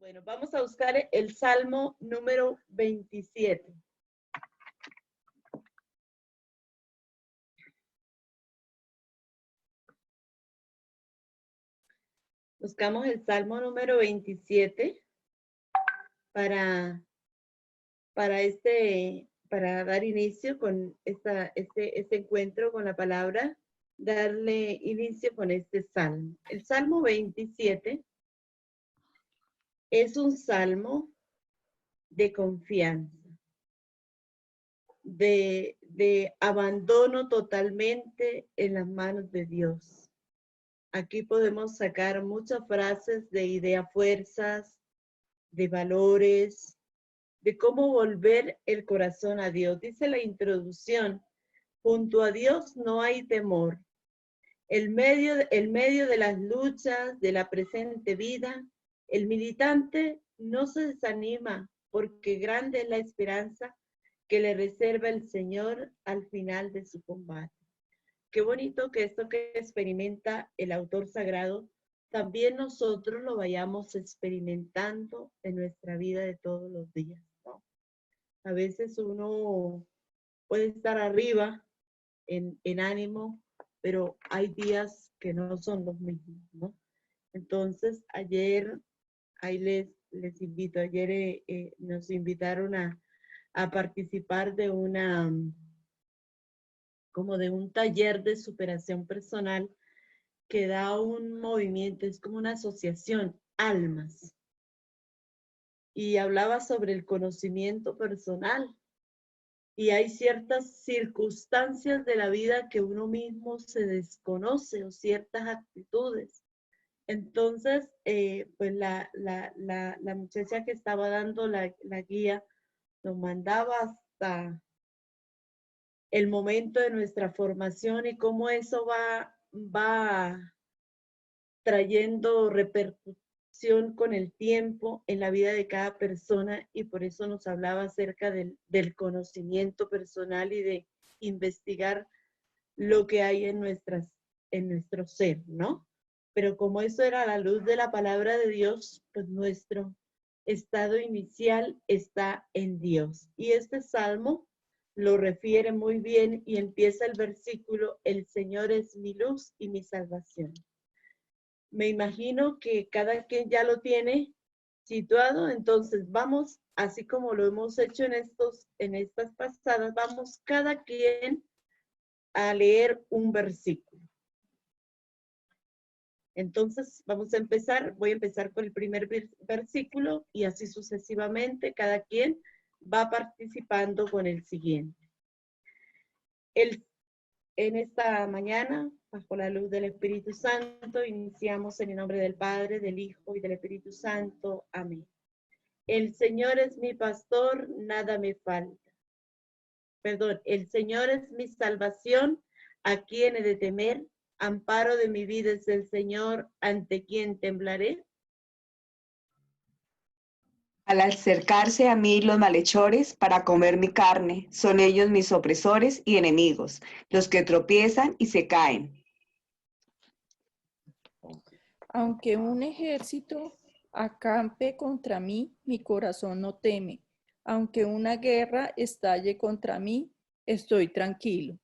Bueno, vamos a buscar el Salmo número 27. Buscamos el Salmo número 27 para dar inicio con este encuentro con la palabra, darle inicio con este Salmo. El Salmo 27 es un salmo de confianza, de abandono totalmente en las manos de Dios. Aquí podemos sacar muchas frases de idea fuerzas, de valores, de cómo volver el corazón a Dios. Dice la introducción, junto a Dios no hay temor. El medio de las luchas de la presente vida, el militante no se desanima porque grande es la esperanza que le reserva el Señor al final de su combate. Qué bonito que esto que experimenta el autor sagrado, también nosotros lo vayamos experimentando en nuestra vida de todos los días, ¿no? A veces uno puede estar arriba en ánimo, pero hay días que no son los mismos, ¿no? Entonces, ayer, ahí les invito, ayer nos invitaron a participar de como de un taller de superación personal que da un movimiento, es como una asociación, Almas. Y hablaba sobre el conocimiento personal. Y hay ciertas circunstancias de la vida que uno mismo se desconoce o ciertas actitudes. Entonces, pues la muchacha que estaba dando la guía nos mandaba hasta el momento de nuestra formación y cómo eso va trayendo repercusión con el tiempo en la vida de cada persona, y por eso nos hablaba acerca del conocimiento personal y de investigar lo que hay en nuestro ser, ¿no? Pero como eso era a la luz de la palabra de Dios, pues nuestro estado inicial está en Dios. Y este salmo lo refiere muy bien y empieza el versículo, el Señor es mi luz y mi salvación. Me imagino que cada quien ya lo tiene situado, entonces vamos, así como lo hemos hecho en estas pasadas, vamos cada quien a leer un versículo. Entonces vamos a empezar, voy a empezar con el primer versículo y así sucesivamente cada quien va participando con el siguiente. En esta mañana, bajo la luz del Espíritu Santo, iniciamos en el nombre del Padre, del Hijo y del Espíritu Santo. Amén. El Señor es mi pastor, nada me falta. Perdón, el Señor es mi salvación, ¿a quién he de temer? Amparo de mi vida es el Señor, ¿ante quién temblaré? Al acercarse a mí los malhechores para comer mi carne, son ellos mis opresores y enemigos, los que tropiezan y se caen. Aunque un ejército acampe contra mí, mi corazón no teme. Aunque una guerra estalle contra mí, estoy tranquilo.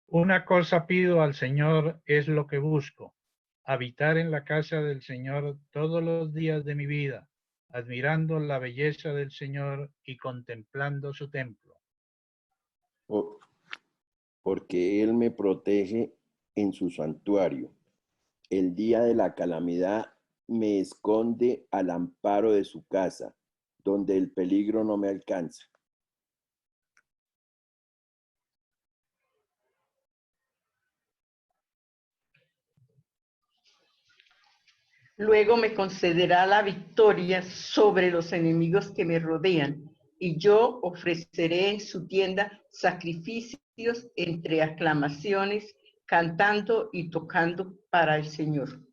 Una cosa pido al Señor, es lo que busco, habitar en la casa del Señor todos los días de mi vida, admirando la belleza del Señor y contemplando su templo. Porque Él me protege en su santuario. El día de la calamidad me esconde al amparo de su casa, donde el peligro no me alcanza. Luego me concederá la victoria sobre los enemigos que me rodean, y yo ofreceré en su tienda sacrificios entre aclamaciones, cantando y tocando para el Señor.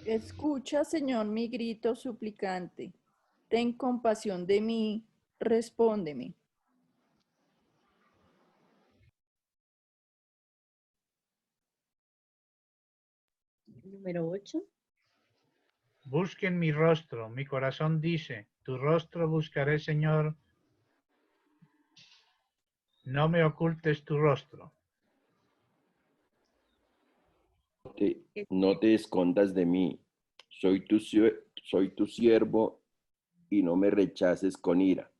Escucha, Señor, mi grito suplicante. Ten compasión de mí, respóndeme. Número 8. Busquen mi rostro, mi corazón dice, tu rostro buscaré, Señor, no me ocultes tu rostro. No te escondas de mí. Soy tu siervo y no me rechaces con ira,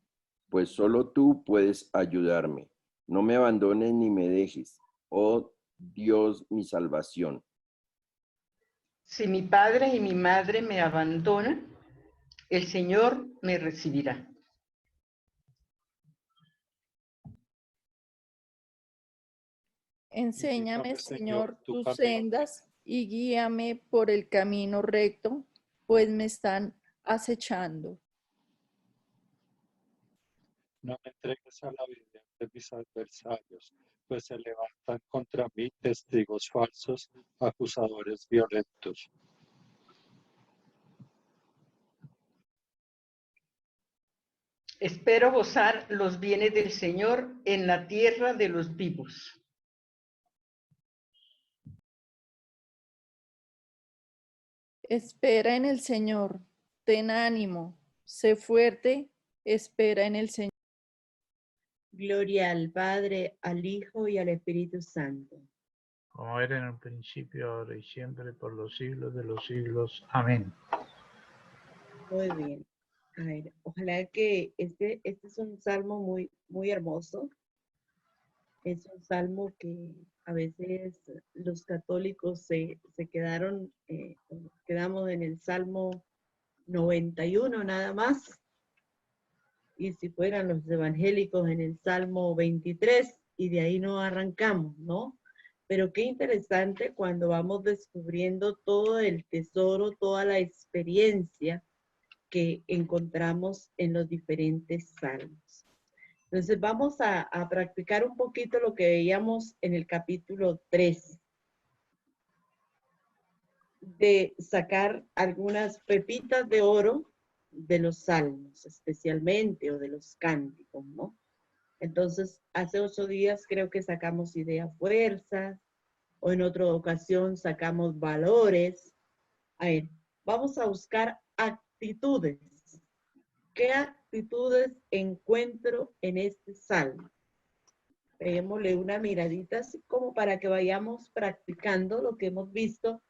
pues solo tú puedes ayudarme. No me abandones ni me dejes, oh Dios, mi salvación. Si mi padre y mi madre me abandonan, el Señor me recibirá. Enséñame, Señor, tus sendas y guíame por el camino recto, pues me están acechando. No me entregues a la vida de mis adversarios, pues se levantan contra mí testigos falsos, acusadores violentos. Espero gozar los bienes del Señor en la tierra de los vivos. Espera en el Señor, ten ánimo, sé fuerte, espera en el Señor. Gloria al Padre, al Hijo y al Espíritu Santo. Como era en el principio, ahora y siempre, por los siglos de los siglos. Amén. Muy bien. A ver, ojalá que este es un salmo muy, muy hermoso. Es un salmo que a veces los católicos se quedamos en el Salmo 91 nada más. Y si fueran los evangélicos en el Salmo 23, y de ahí no arrancamos, ¿no? Pero qué interesante cuando vamos descubriendo todo el tesoro, toda la experiencia que encontramos en los diferentes salmos. Entonces vamos a practicar un poquito lo que veíamos en el capítulo 3, de sacar algunas pepitas de oro de los salmos, especialmente, o de los cánticos, ¿no? Entonces, hace 8 días creo que sacamos ideas, fuerzas, o en otra ocasión sacamos valores. A ver, vamos a buscar actitudes. ¿Qué actitudes encuentro en este salmo? Démosle una miradita así como para que vayamos practicando lo que hemos visto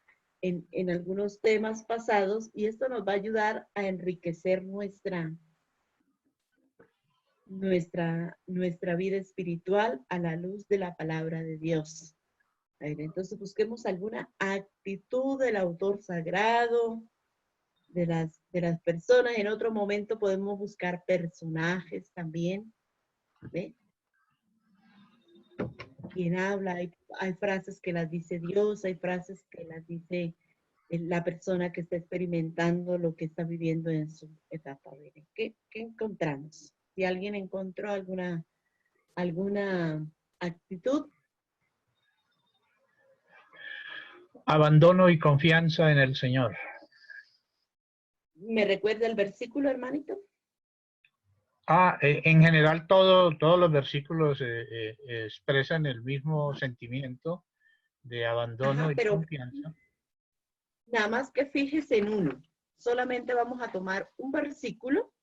en algunos temas pasados, y esto nos va a ayudar a enriquecer nuestra vida espiritual a la luz de la palabra de Dios. A ver, entonces busquemos alguna actitud del autor sagrado, de las personas. En otro momento podemos buscar personajes también. ¿Ve? Quien habla, hay frases que las dice Dios, hay frases que las dice la persona que está experimentando lo que está viviendo en su etapa. ¿Qué encontramos? Si alguien encontró alguna actitud. Abandono y confianza en el Señor. ¿Me recuerda el versículo, hermanito? En general todos los versículos expresan el mismo sentimiento de abandono. Ajá, y pero confianza. nada más que fíjese en uno. Solamente vamos a tomar un versículo,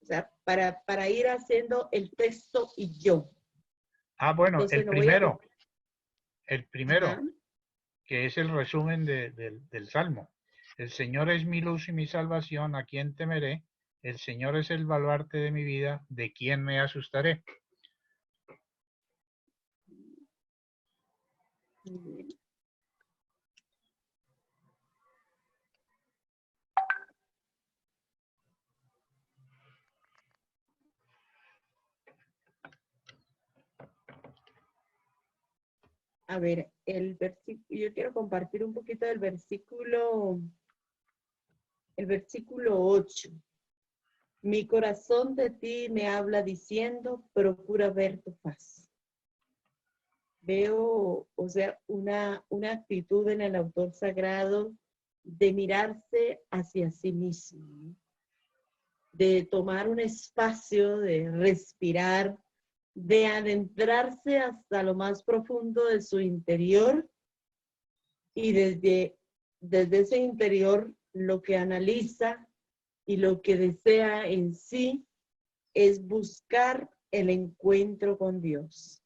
o sea, para ir haciendo el texto y yo. Bueno, Entonces, el primero, Ajá. que es el resumen del Salmo. El Señor es mi luz y mi salvación, ¿a quién temeré? El Señor es el baluarte de mi vida, ¿de quién me asustaré? A ver, yo quiero compartir un poquito del versículo 8. Mi corazón de ti me habla diciendo, procura ver tu faz. Veo, o sea, una actitud en el autor sagrado de mirarse hacia sí mismo, ¿no? De tomar un espacio, de respirar, de adentrarse hasta lo más profundo de su interior y desde ese interior lo que analiza y lo que desea en sí es buscar el encuentro con Dios.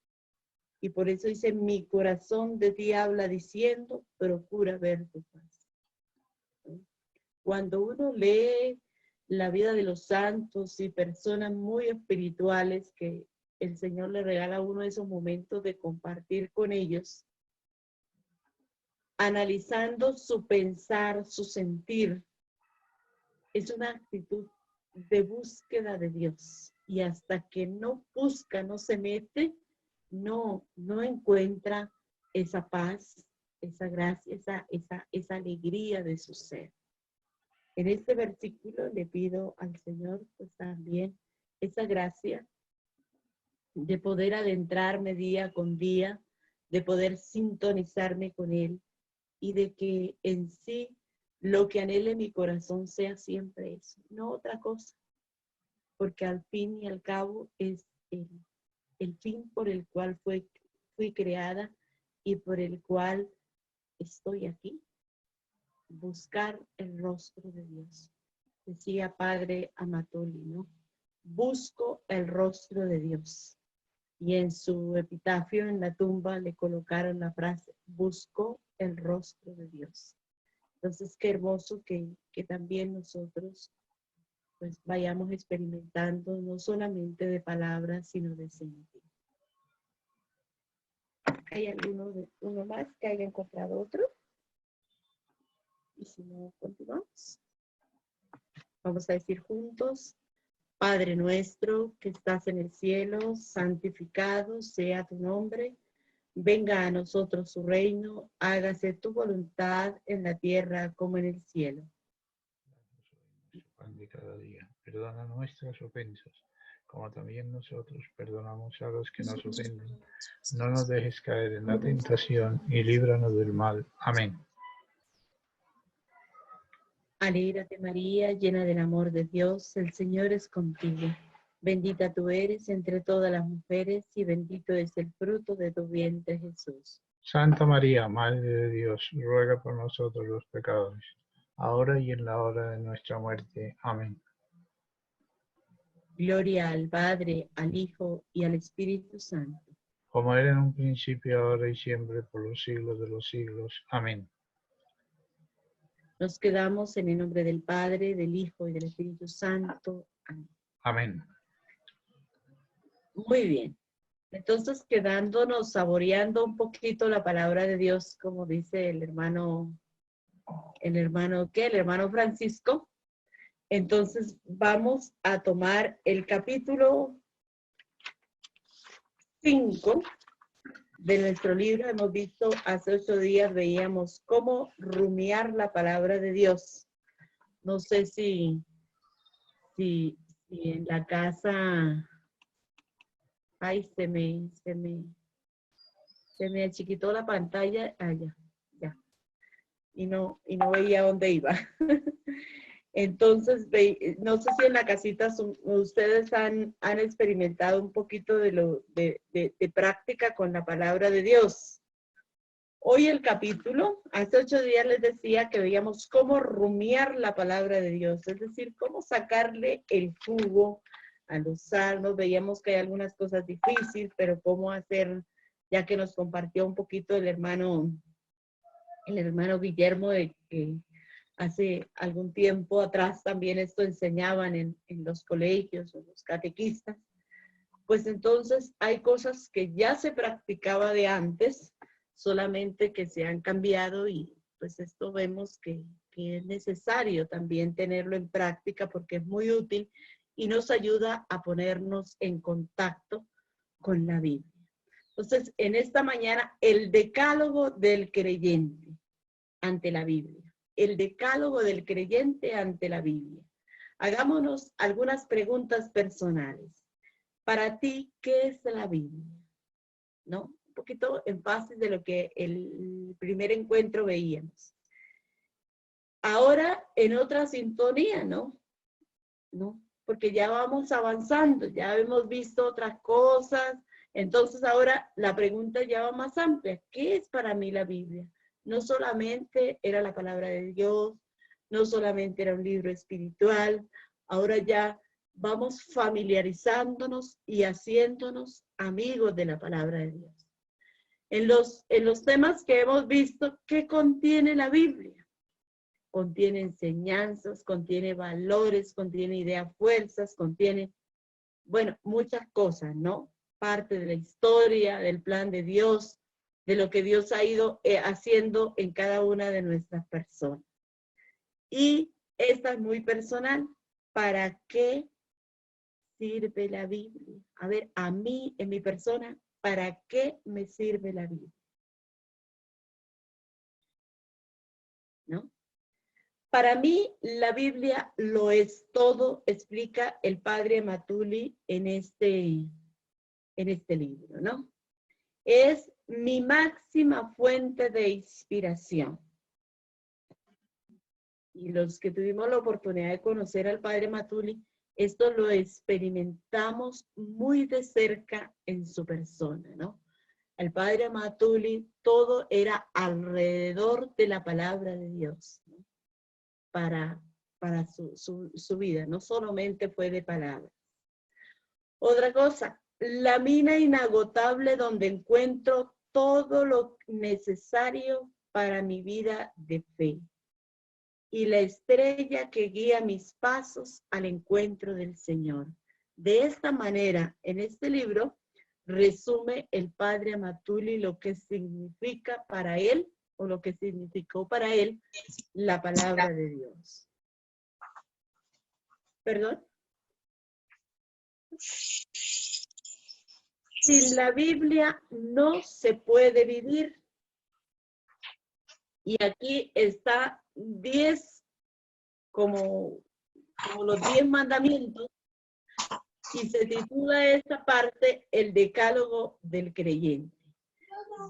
Y por eso dice, mi corazón de ti habla diciendo, procura ver tu paz. Cuando uno lee la vida de los santos y personas muy espirituales que el Señor le regala a uno esos momentos de compartir con ellos, analizando su pensar, su sentir, es una actitud de búsqueda de Dios. Y hasta que no busca, no se mete, no encuentra esa paz, esa gracia, esa alegría de su ser. En este versículo le pido al Señor pues también esa gracia de poder adentrarme día con día, de poder sintonizarme con Él y de que en sí lo que anhele mi corazón sea siempre eso, no otra cosa, porque al fin y al cabo es el fin por el cual fui creada y por el cual estoy aquí. Buscar el rostro de Dios. Decía Padre Amatoli, ¿no? Busco el rostro de Dios. Y en su epitafio en la tumba le colocaron la frase, busco el rostro de Dios. Entonces, qué hermoso que también nosotros pues vayamos experimentando no solamente de palabras, sino de sentir. ¿Hay uno más que haya encontrado otro? Y si no, continuamos. Vamos a decir juntos, Padre nuestro que estás en el cielo, santificado sea tu nombre. Venga a nosotros su reino, hágase tu voluntad en la tierra como en el cielo. Pan de cada día. Perdona nuestras ofensas, como también nosotros perdonamos a los que nos ofenden. No nos dejes caer en la tentación y líbranos del mal. Amén. Alégrate María, llena del amor de Dios, el Señor es contigo. Bendita tú eres entre todas las mujeres y bendito es el fruto de tu vientre Jesús. Santa María, Madre de Dios, ruega por nosotros los pecadores, ahora y en la hora de nuestra muerte. Amén. Gloria al Padre, al Hijo y al Espíritu Santo. Como era en un principio, ahora y siempre, por los siglos de los siglos. Amén. Nos quedamos en el nombre del Padre, del Hijo y del Espíritu Santo. Amén. Amén. Muy bien. Entonces, quedándonos, saboreando un poquito la palabra de Dios, como dice el hermano Francisco. Entonces, vamos a tomar el capítulo 5 de nuestro libro. Hemos visto, hace 8 días veíamos cómo rumiar la palabra de Dios. No sé si en la casa, ay, se me achiquitó la pantalla, ya. Y no veía dónde iba. Entonces, no sé si en la casita ustedes han experimentado un poquito de práctica con la palabra de Dios. Hoy el capítulo, hace 8 días les decía que veíamos cómo rumiar la palabra de Dios, es decir, cómo sacarle el jugo a los salmos. Veíamos que hay algunas cosas difíciles, pero cómo hacer, ya que nos compartió un poquito el hermano Guillermo, de que hace algún tiempo atrás también esto enseñaban en los colegios o los catequistas. Pues entonces hay cosas que ya se practicaba de antes, solamente que se han cambiado y pues esto vemos que es necesario también tenerlo en práctica porque es muy útil y nos ayuda a ponernos en contacto con la Biblia. Entonces, en esta mañana, el decálogo del creyente ante la Biblia. El decálogo del creyente ante la Biblia. Hagámonos algunas preguntas personales. Para ti, ¿qué es la Biblia? ¿No? Un poquito en fase de lo que el primer encuentro veíamos. Ahora, en otra sintonía, ¿no? Porque ya vamos avanzando, ya hemos visto otras cosas. Entonces, ahora la pregunta ya va más amplia. ¿Qué es para mí la Biblia? no solamente era la palabra de Dios, no solamente era un libro espiritual, ahora ya vamos familiarizándonos y haciéndonos amigos de la palabra de Dios. En los temas que hemos visto, ¿qué contiene la Biblia? Contiene enseñanzas, contiene valores, contiene ideas, fuerzas, contiene, bueno, muchas cosas, ¿no? Parte de la historia, del plan de Dios, de lo que Dios ha ido haciendo en cada una de nuestras personas. Y esta es muy personal. ¿Para qué sirve la Biblia? A ver, a mí, en mi persona, ¿para qué me sirve la Biblia? ¿No? Para mí, la Biblia lo es todo, explica el padre Matuli en este libro, ¿no? Es mi máxima fuente de inspiración. Y los que tuvimos la oportunidad de conocer al padre Matuli, esto lo experimentamos muy de cerca en su persona, ¿no? El padre Matuli, todo era alrededor de la palabra de Dios, ¿no? Para su vida, no solamente fue de palabras. Otra cosa, la mina inagotable donde encuentro todo lo necesario para mi vida de fe. Y la estrella que guía mis pasos al encuentro del Señor. De esta manera, en este libro, resume el padre Matuli lo que significa para él, o lo que significó para él, la palabra de Dios. ¿Perdón? Sin la Biblia no se puede vivir. Y aquí está 10, como los 10 mandamientos, y se titula esta parte el decálogo del creyente.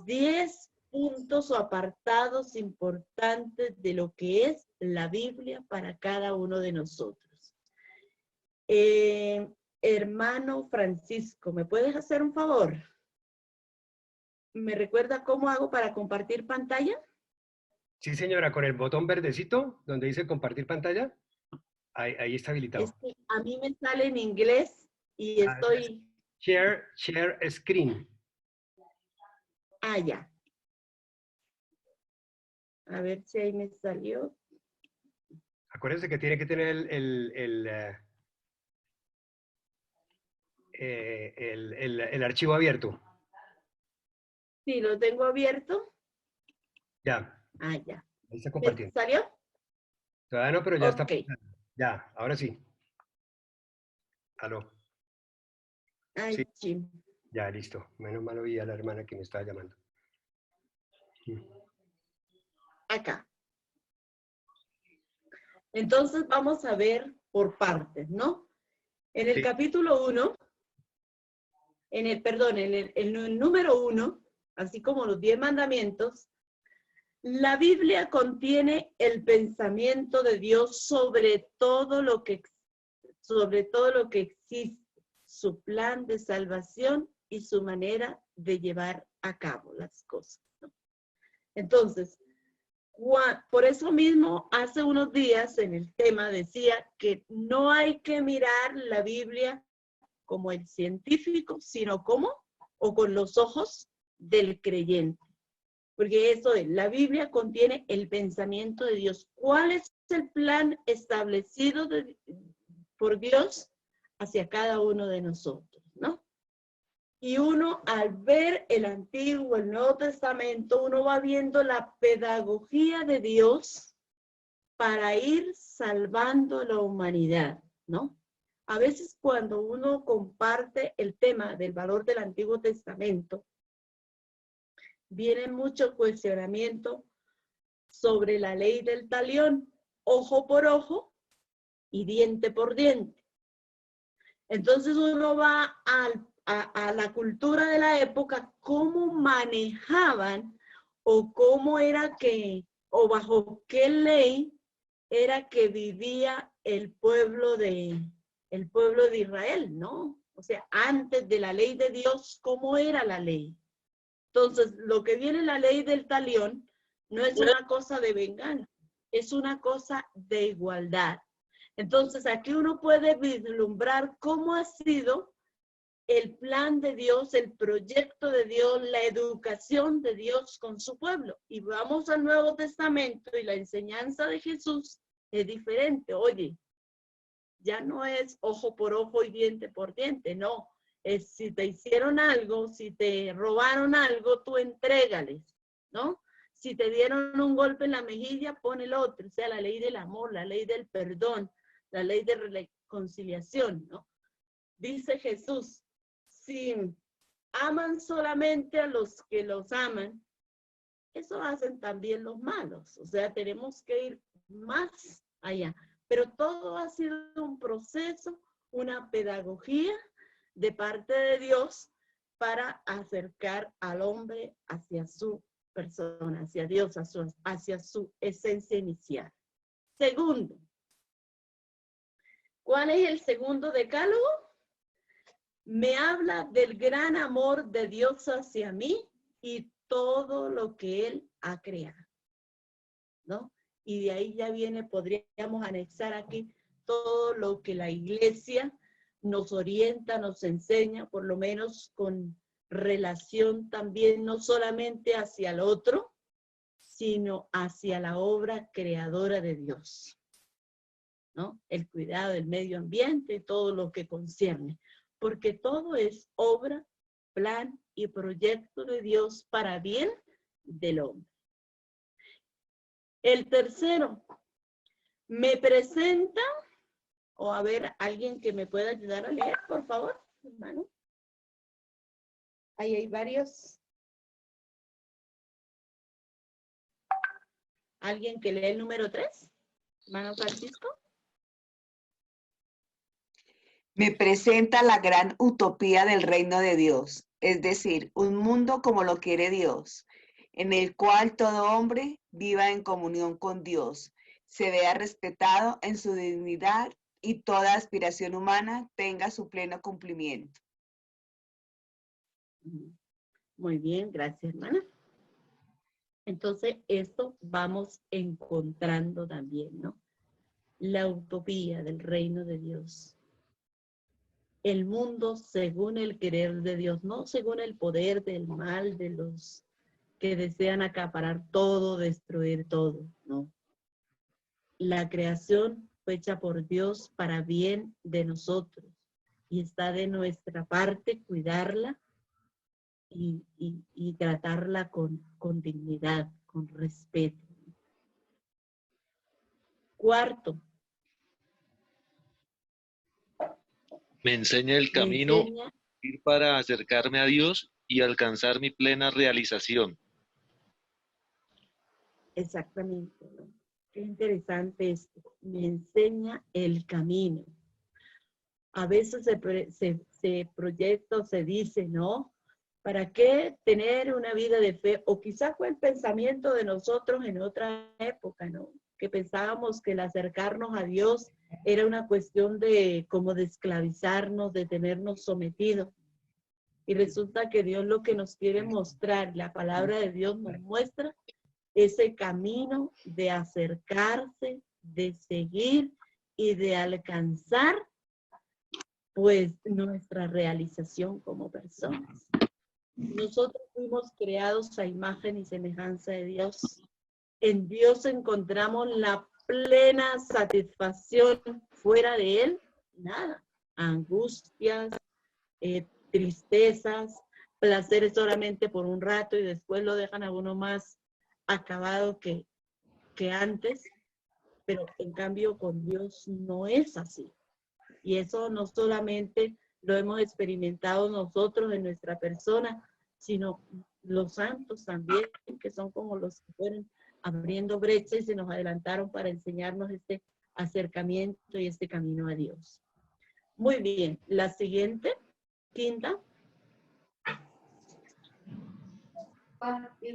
10 puntos o apartados importantes de lo que es la Biblia para cada uno de nosotros. Hermano Francisco, ¿me puedes hacer un favor? ¿Me recuerda cómo hago para compartir pantalla? Sí, señora, con el botón verdecito donde dice compartir pantalla, ahí está habilitado. Es que a mí me sale en inglés y estoy... Share screen. Ah, ya. A ver si ahí me salió. Acuérdense que tiene que tener el archivo abierto. Sí, lo tengo abierto. Ya. Ah, ya. Ahí está compartiendo. ¿Me salió? Todavía no, pero ya está. Ok. Ya, ahora sí. Aló. Ay, Sí. sí. Ya, listo. Menos mal oí a la hermana que me estaba llamando. Acá. Entonces vamos a ver por partes, ¿no? En el capítulo 1, en el número 1, así como los 10 mandamientos, la Biblia contiene el pensamiento de Dios sobre todo lo que existe, su plan de salvación y su manera de llevar a cabo las cosas, ¿no? Entonces, por eso mismo, hace unos días en el tema decía que no hay que mirar la Biblia como el científico, sino como, o con los ojos del creyente. Porque eso es, la Biblia contiene el pensamiento de Dios. ¿Cuál es el plan establecido por Dios hacia cada uno de nosotros, ¿no? Y uno, al ver el Antiguo, el Nuevo Testamento, uno va viendo la pedagogía de Dios para ir salvando la humanidad, ¿no? A veces cuando uno comparte el tema del valor del Antiguo Testamento, viene mucho cuestionamiento sobre la ley del talión, ojo por ojo y diente por diente. Entonces uno va a la cultura de la época, cómo manejaban o cómo era que, o bajo qué ley era que vivía el pueblo de Israel, ¿no? O sea, antes de la ley de Dios, ¿cómo era la ley? Entonces, lo que viene en la ley del talión, No es una cosa de venganza, es una cosa de igualdad. Entonces aquí uno puede vislumbrar cómo ha sido el plan de Dios, el proyecto de Dios, la educación de Dios con su pueblo. Y vamos al Nuevo Testamento y la enseñanza de Jesús es diferente. Oye, ya no es ojo por ojo y diente por diente, no. Es si te hicieron algo, si te robaron algo, tú entrégales, ¿no? Si te dieron un golpe en la mejilla, pon el otro. O sea, la ley del amor, la ley del perdón, la ley de reconciliación, ¿no? Dice Jesús, si aman solamente a los que los aman, eso hacen también los malos. O sea, tenemos que ir más allá. Pero todo ha sido un proceso, una pedagogía de parte de Dios para acercar al hombre hacia su persona, hacia Dios, hacia su esencia inicial. Segundo, ¿cuál es el segundo decálogo? Me habla del gran amor de Dios hacia mí y todo lo que Él ha creado, ¿no? Y de ahí ya viene, podríamos anexar aquí todo lo que la iglesia nos orienta, nos enseña, por lo menos con relación también no solamente hacia el otro, sino hacia la obra creadora de Dios, ¿no? El cuidado del medio ambiente y todo lo que concierne, porque todo es obra, plan y proyecto de Dios para bien del hombre. El tercero, me presenta, o a ver, alguien que me pueda ayudar a leer, por favor, hermano. Ahí hay varios. ¿Alguien que lee el número 3? Hermano Francisco. Me presenta la gran utopía del reino de Dios, es decir, un mundo como lo quiere Dios, en el cual todo hombre viva en comunión con Dios, se vea respetado en su dignidad y toda aspiración humana tenga su pleno cumplimiento. Muy bien, gracias, hermana. Entonces, esto vamos encontrando también, ¿no? La utopía del reino de Dios. El mundo según el querer de Dios, no según el poder del mal de los que desean acaparar todo, destruir todo, no. La creación fue hecha por Dios para bien de nosotros y está de nuestra parte cuidarla y tratarla con dignidad, con respeto. Cuarto, Me enseña el camino para acercarme a Dios y alcanzar mi plena realización. Exactamente, ¿no? Qué interesante esto. Me enseña el camino. A veces se proyecta o se dice, ¿no? ¿Para qué tener una vida de fe? O quizás fue el pensamiento de nosotros en otra época, ¿no? Que pensábamos que el acercarnos a Dios era una cuestión de como de esclavizarnos, de tenernos sometidos. Y resulta que Dios lo que nos quiere mostrar, la palabra de Dios nos muestra ese camino de acercarse, de seguir y de alcanzar pues nuestra realización como personas. Nosotros fuimos creados a imagen y semejanza de Dios. En Dios encontramos la plena satisfacción. Fuera de Él, nada. Angustias, tristezas, placeres solamente por un rato y después lo dejan a uno más acabado que antes. Pero en cambio con Dios no es así. Y eso no solamente lo hemos experimentado nosotros en nuestra persona, sino los santos también, que son como los que fueron abriendo brechas y se nos adelantaron para enseñarnos este acercamiento y este camino a Dios. Muy bien, la siguiente, quinta.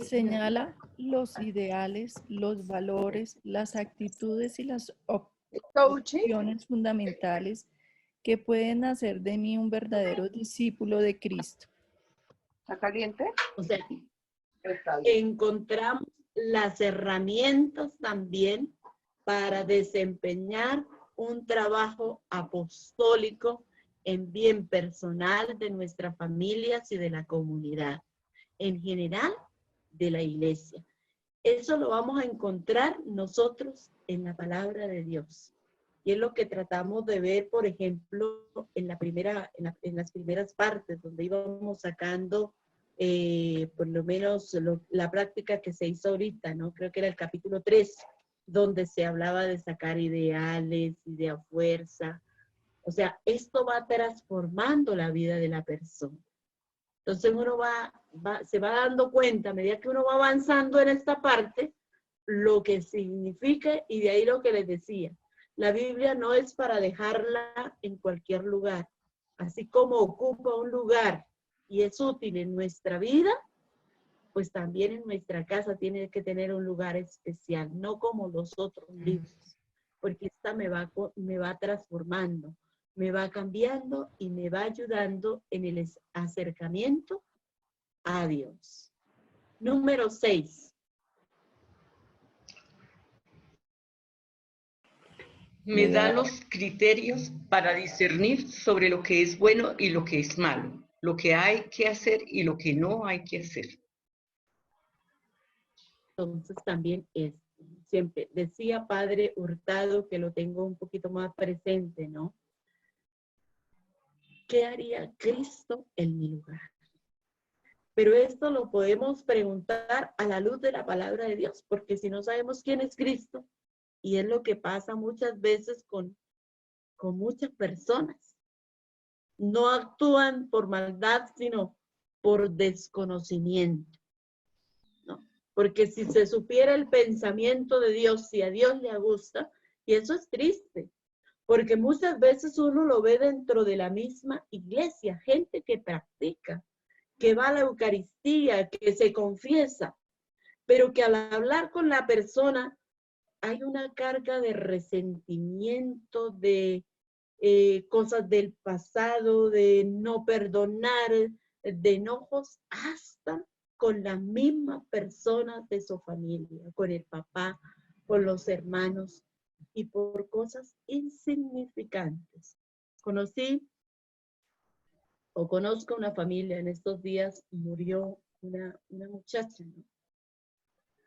Señala los ideales, los valores, las actitudes y las opciones fundamentales que pueden hacer de mí un verdadero discípulo de Cristo. ¿Está caliente? O sea, encontramos las herramientas también para desempeñar un trabajo apostólico en bien personal de nuestras familias y de la comunidad, en general de la iglesia. Eso lo vamos a encontrar nosotros en la palabra de Dios. Y es lo que tratamos de ver, por ejemplo, en las primeras partes, donde íbamos sacando por lo menos la práctica que se hizo ahorita, ¿no? Creo que era el capítulo 3, donde se hablaba de sacar ideales, idea fuerza. O sea, esto va transformando la vida de la persona. Entonces uno se va dando cuenta, a medida que uno va avanzando en esta parte, lo que significa, y de ahí lo que les decía, la Biblia no es para dejarla en cualquier lugar. Así como ocupa un lugar y es útil en nuestra vida, pues también en nuestra casa tiene que tener un lugar especial, no como los otros libros, porque esta me va transformando, me va cambiando y me va ayudando en el acercamiento a Dios. Número 6. Me da los criterios para discernir sobre lo que es bueno y lo que es malo, lo que hay que hacer y lo que no hay que hacer. Entonces también siempre decía Padre Hurtado, que lo tengo un poquito más presente, ¿no? ¿Qué haría Cristo en mi lugar? Pero esto lo podemos preguntar a la luz de la palabra de Dios, porque si no sabemos quién es Cristo, y es lo que pasa muchas veces con muchas personas. No actúan por maldad, sino por desconocimiento, ¿no? Porque si se supiera el pensamiento de Dios, si a Dios le gusta, y eso es triste, porque muchas veces uno lo ve dentro de la misma iglesia, gente que practica, que va a la Eucaristía, que se confiesa, pero que al hablar con la persona hay una carga de resentimiento, de cosas del pasado, de no perdonar, de enojos, hasta con las mismas personas de su familia, con el papá, con los hermanos, y por cosas insignificantes. Conozco una familia, en estos días murió una muchacha, ¿no?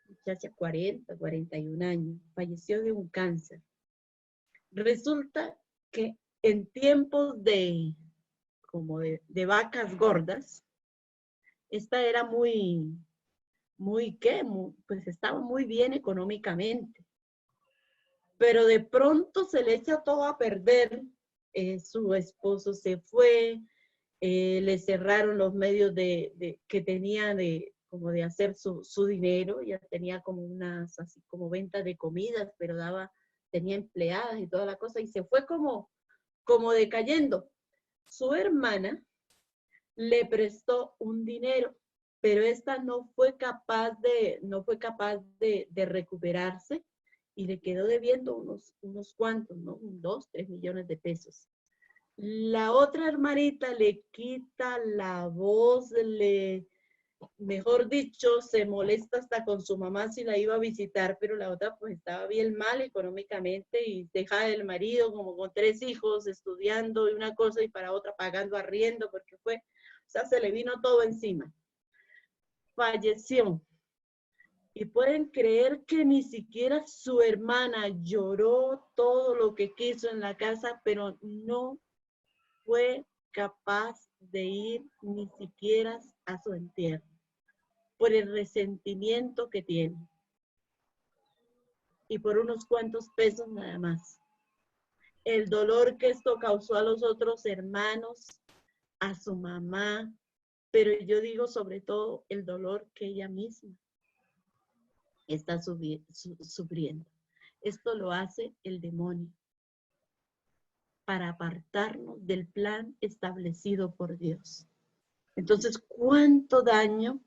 Muchacha 40, 41 años, falleció de un cáncer. Resulta que en tiempos de vacas gordas, esta era pues estaba muy bien económicamente. Pero de pronto se le echa todo a perder, su esposo se fue, le cerraron los medios que tenía de hacer su dinero, ya tenía como así como ventas de comidas, pero tenía empleadas y toda la cosa, y se fue como decayendo. Su hermana le prestó un dinero, pero esta no fue capaz de recuperarse, y le quedó debiendo unos cuantos, ¿no? 2, 3 millones de pesos. La otra hermanita le quita la voz, mejor dicho, se molesta hasta con su mamá si la iba a visitar, pero la otra pues estaba bien mal económicamente y deja el marido como con 3 hijos estudiando y una cosa y para otra pagando arriendo, porque se le vino todo encima. Falleció. Y pueden creer que ni siquiera su hermana lloró todo lo que quiso en la casa, pero no fue capaz de ir ni siquiera a su entierro, por el resentimiento que tiene. Y por unos cuantos pesos nada más. El dolor que esto causó a los otros hermanos, a su mamá, pero yo digo sobre todo el dolor que ella misma está sufriendo. Esto lo hace el demonio para apartarnos del plan establecido por Dios. Entonces, ¿cuánto daño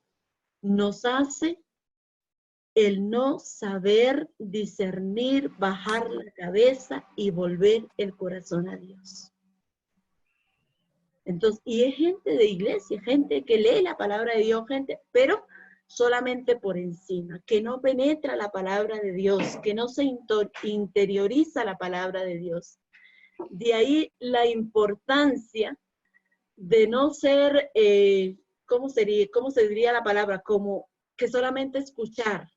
nos hace el no saber discernir, bajar la cabeza y volver el corazón a Dios? Entonces, y es gente de iglesia, gente que lee la palabra de Dios, pero solamente por encima, que no penetra la palabra de Dios, que no se interioriza la palabra de Dios. De ahí la importancia de no ser, ¿cómo se diría la palabra? Como que solamente escuchar,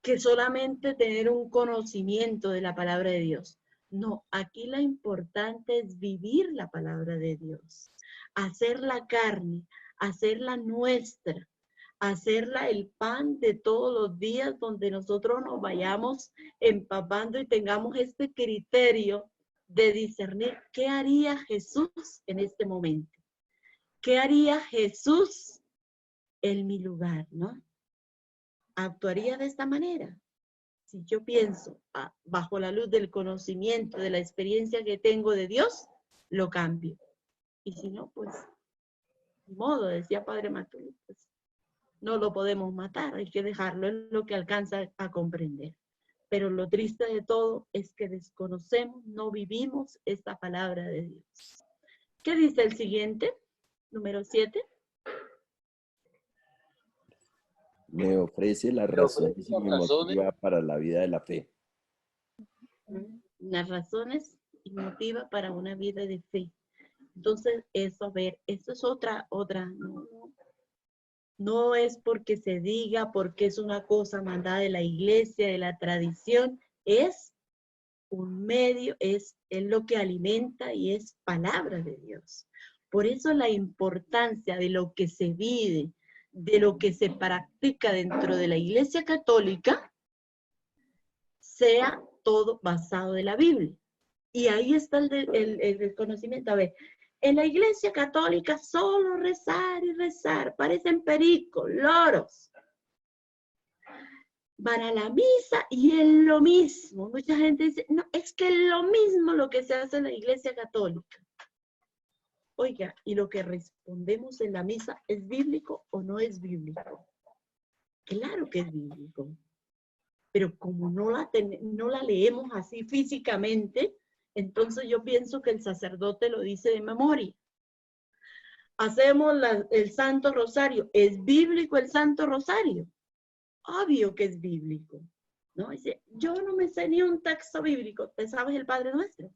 que solamente tener un conocimiento de la palabra de Dios. No, aquí lo importante es vivir la palabra de Dios, hacerla carne, hacerla nuestra, hacerla el pan de todos los días donde nosotros nos vayamos empapando y tengamos este criterio de discernir qué haría Jesús en este momento. ¿Qué haría Jesús en mi lugar, no? ¿Actuaría de esta manera? Si yo pienso bajo la luz del conocimiento, de la experiencia que tengo de Dios, lo cambio. Y si no, pues, de modo, decía Padre Matuli, pues, no lo podemos matar, hay que dejarlo, es lo que alcanza a comprender. Pero lo triste de todo es que desconocemos, no vivimos esta palabra de Dios. ¿Qué dice el siguiente? Número 7. Me ofrece las razones y me motiva para la vida de la fe. Las razones y motiva para una vida de fe. Entonces, eso, a ver, eso es otra, no es porque se diga, porque es una cosa mandada de la iglesia, de la tradición, es un medio, es lo que alimenta y es palabra de Dios. Por eso la importancia de lo que se vive, de lo que se practica dentro de la Iglesia Católica, sea todo basado de la Biblia. Y ahí está el conocimiento. A ver, en la Iglesia Católica solo rezar y rezar, parecen pericos, loros. Van a la misa y es lo mismo. Mucha gente dice, no, es que es lo mismo lo que se hace en la Iglesia Católica. Oiga, ¿y lo que respondemos en la misa es bíblico o no es bíblico? Claro que es bíblico. Pero como no la leemos así físicamente, entonces yo pienso que el sacerdote lo dice de memoria. Hacemos el Santo Rosario. ¿Es bíblico el Santo Rosario? Obvio que es bíblico. ¿No? Dice, yo no me sé ni un texto bíblico. ¿Te sabes el Padre Nuestro?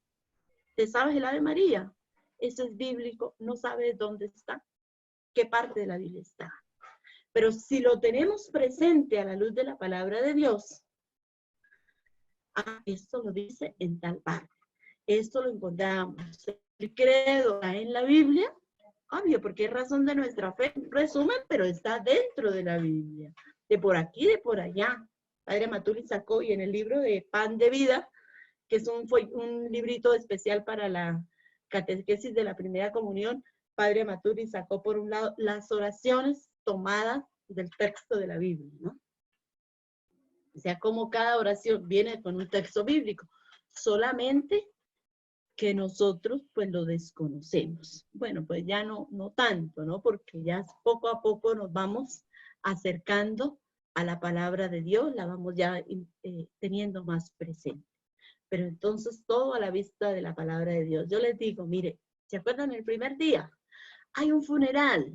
¿Te sabes el Ave María? Eso es bíblico, no sabes dónde está, qué parte de la Biblia está. Pero si lo tenemos presente a la luz de la palabra de Dios, esto lo dice en tal parte. Esto lo encontramos. El credo está en la Biblia, obvio, porque es razón de nuestra fe, resumen, pero está dentro de la Biblia. De por aquí, de por allá. Padre Matuli sacó, y en el libro de Pan de Vida, que es un librito especial para la catequesis de la primera comunión, Padre Maturi sacó por un lado las oraciones tomadas del texto de la Biblia, ¿no? O sea, como cada oración viene con un texto bíblico, solamente que nosotros pues lo desconocemos. Bueno, pues ya no tanto, ¿no? Porque ya poco a poco nos vamos acercando a la palabra de Dios, la vamos ya teniendo más presente. Pero entonces todo a la vista de la palabra de Dios. Yo les digo, mire, ¿se acuerdan el primer día? Hay un funeral,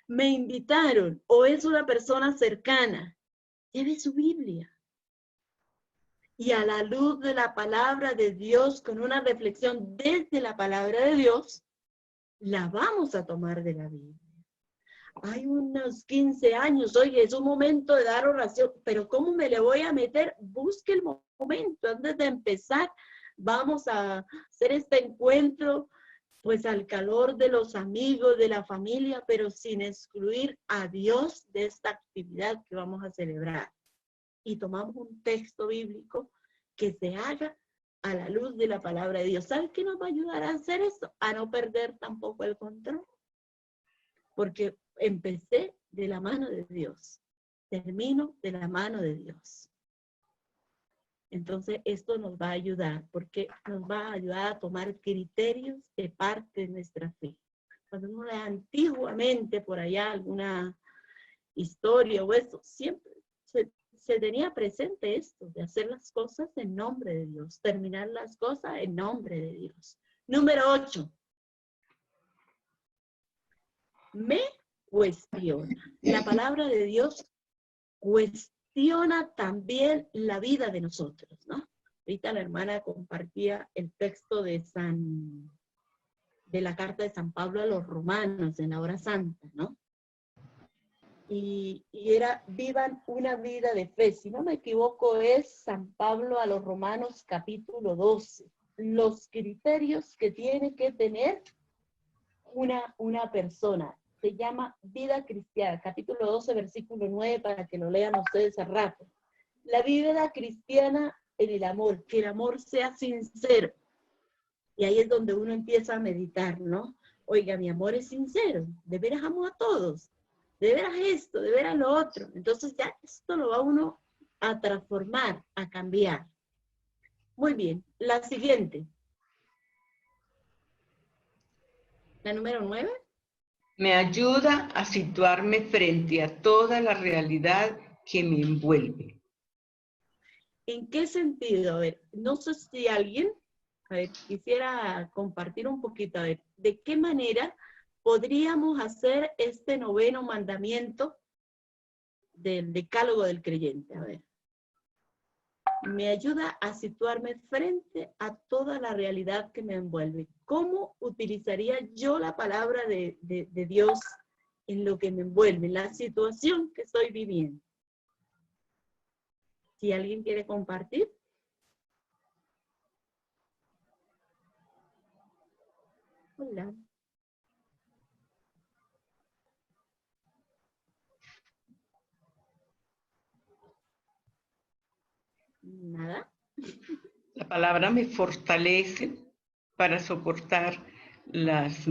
me invitaron, o es una persona cercana, lleve su Biblia. Y a la luz de la palabra de Dios, con una reflexión desde la palabra de Dios, la vamos a tomar de la Biblia. Hay unos 15 años, oye, es un momento de dar oración, pero ¿cómo me le voy a meter? Busque el momento, antes de empezar, vamos a hacer este encuentro, pues al calor de los amigos, de la familia, pero sin excluir a Dios de esta actividad que vamos a celebrar. Y tomamos un texto bíblico que se haga a la luz de la palabra de Dios. ¿Sabe qué nos va a ayudar a hacer eso? A no perder tampoco el control. Porque empecé de la mano de Dios, termino de la mano de Dios. Entonces esto nos va a ayudar, porque nos va a ayudar a tomar criterios de parte de nuestra fe. Cuando uno lee antiguamente por allá alguna historia o eso, siempre se tenía presente esto, de hacer las cosas en nombre de Dios, terminar las cosas en nombre de Dios. Número 8. Me cuestiona. La palabra de Dios cuestiona también la vida de nosotros, ¿no? Ahorita la hermana compartía el texto de la carta de San Pablo a los romanos en la hora santa, ¿no? Y era, vivan una vida de fe. Si no me equivoco, es San Pablo a los romanos capítulo 12. Los criterios que tiene que tener una persona. Se llama vida cristiana, capítulo 12, versículo 9, para que lo lean ustedes a rato. La vida cristiana en el amor, que el amor sea sincero. Y ahí es donde uno empieza a meditar, ¿no? Oiga, mi amor es sincero, de veras amo a todos, de veras esto, de veras lo otro. Entonces ya esto lo va uno a transformar, a cambiar. Muy bien, la siguiente. La número 9. Me ayuda a situarme frente a toda la realidad que me envuelve. ¿En qué sentido? A ver, no sé si alguien, a ver, quisiera compartir un poquito, a ver, ¿de qué manera podríamos hacer este 9º mandamiento del decálogo del creyente? A ver. Me ayuda a situarme frente a toda la realidad que me envuelve. ¿Cómo utilizaría yo la palabra de Dios en lo que me envuelve, en la situación que estoy viviendo? Si alguien quiere compartir. Hola. Nada. La palabra me fortalece para soportar las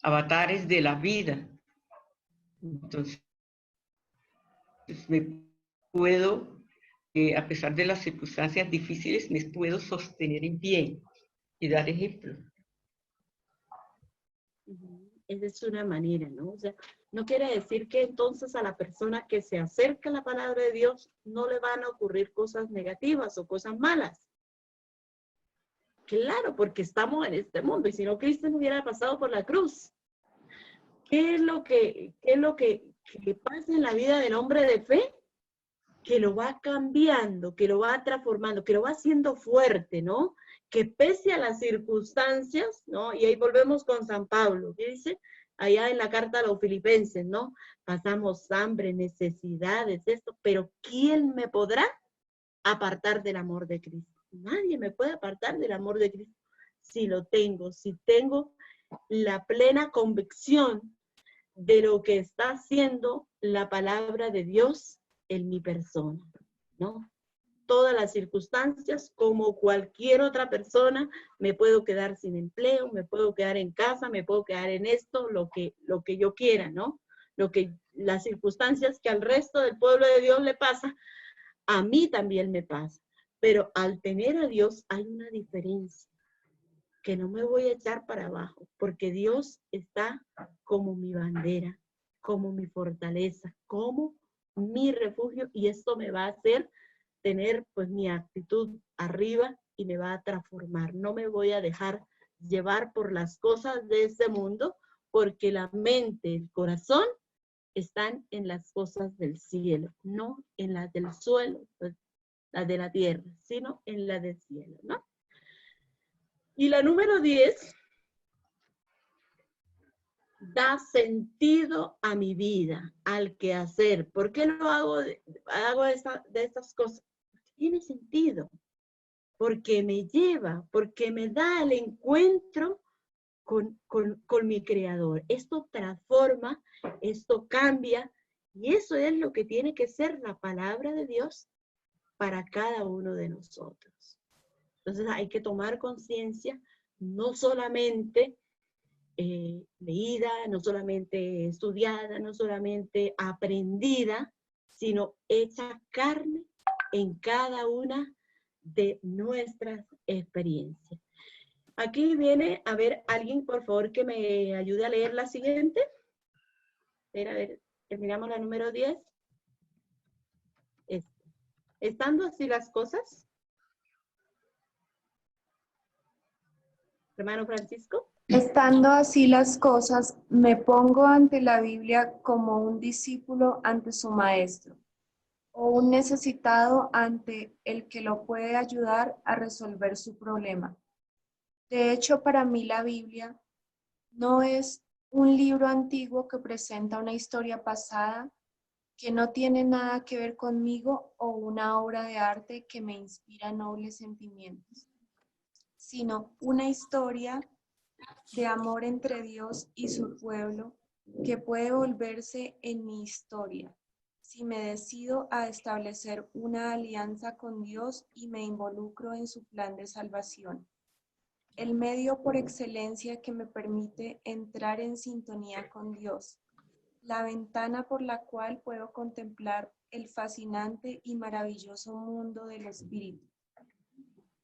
avatares de la vida. Entonces, me puedo, a pesar de las circunstancias difíciles, me puedo sostener en pie y dar ejemplo. Esa es una manera, ¿no? O sea, no quiere decir que entonces a la persona que se acerca a la palabra de Dios no le van a ocurrir cosas negativas o cosas malas. Claro, porque estamos en este mundo y si no, Cristo no hubiera pasado por la cruz. ¿Qué es lo que pasa en la vida del hombre de fe? Que lo va cambiando, que lo va transformando, que lo va haciendo fuerte, ¿no? Que pese a las circunstancias, ¿no? Y ahí volvemos con San Pablo, ¿qué dice? Allá en la carta a los filipenses, ¿no? Pasamos hambre, necesidades, esto, pero ¿quién me podrá apartar del amor de Cristo? Nadie me puede apartar del amor de Cristo si lo tengo, si tengo la plena convicción de lo que está haciendo la palabra de Dios en mi persona, ¿no? Todas las circunstancias, como cualquier otra persona, me puedo quedar sin empleo, me puedo quedar en casa, me puedo quedar en esto, lo que yo quiera, ¿no? Las circunstancias que al resto del pueblo de Dios le pasa, a mí también me pasa. Pero al tener a Dios hay una diferencia, que no me voy a echar para abajo, porque Dios está como mi bandera, como mi fortaleza, como mi refugio, y esto me va a hacer tener pues mi actitud arriba y me va a transformar. No me voy a dejar llevar por las cosas de este mundo, porque la mente, el corazón están en las cosas del cielo, no en las del suelo, pues, las de la tierra, sino en las del cielo, ¿no? Y la número 10, da sentido a mi vida, al quehacer. ¿Por qué lo hago de estas cosas? Tiene sentido, porque me lleva, porque me da el encuentro con mi Creador. Esto transforma, esto cambia, y eso es lo que tiene que ser la palabra de Dios para cada uno de nosotros. Entonces hay que tomar conciencia, no solamente leída, no solamente estudiada, no solamente aprendida, sino hecha carne en cada una de nuestras experiencias. Aquí viene, a ver, alguien por favor que me ayude a leer la siguiente. A ver, terminamos la número 10. Estando así las cosas, Hermano Francisco. Estando así las cosas, me pongo ante la Biblia como un discípulo ante su maestro, o un necesitado ante el que lo puede ayudar a resolver su problema. De hecho, para mí la Biblia no es un libro antiguo que presenta una historia pasada que no tiene nada que ver conmigo o una obra de arte que me inspira nobles sentimientos, sino una historia de amor entre Dios y su pueblo que puede volverse en mi historia si me decido a establecer una alianza con Dios y me involucro en su plan de salvación. El medio por excelencia que me permite entrar en sintonía con Dios, la ventana por la cual puedo contemplar el fascinante y maravilloso mundo del espíritu,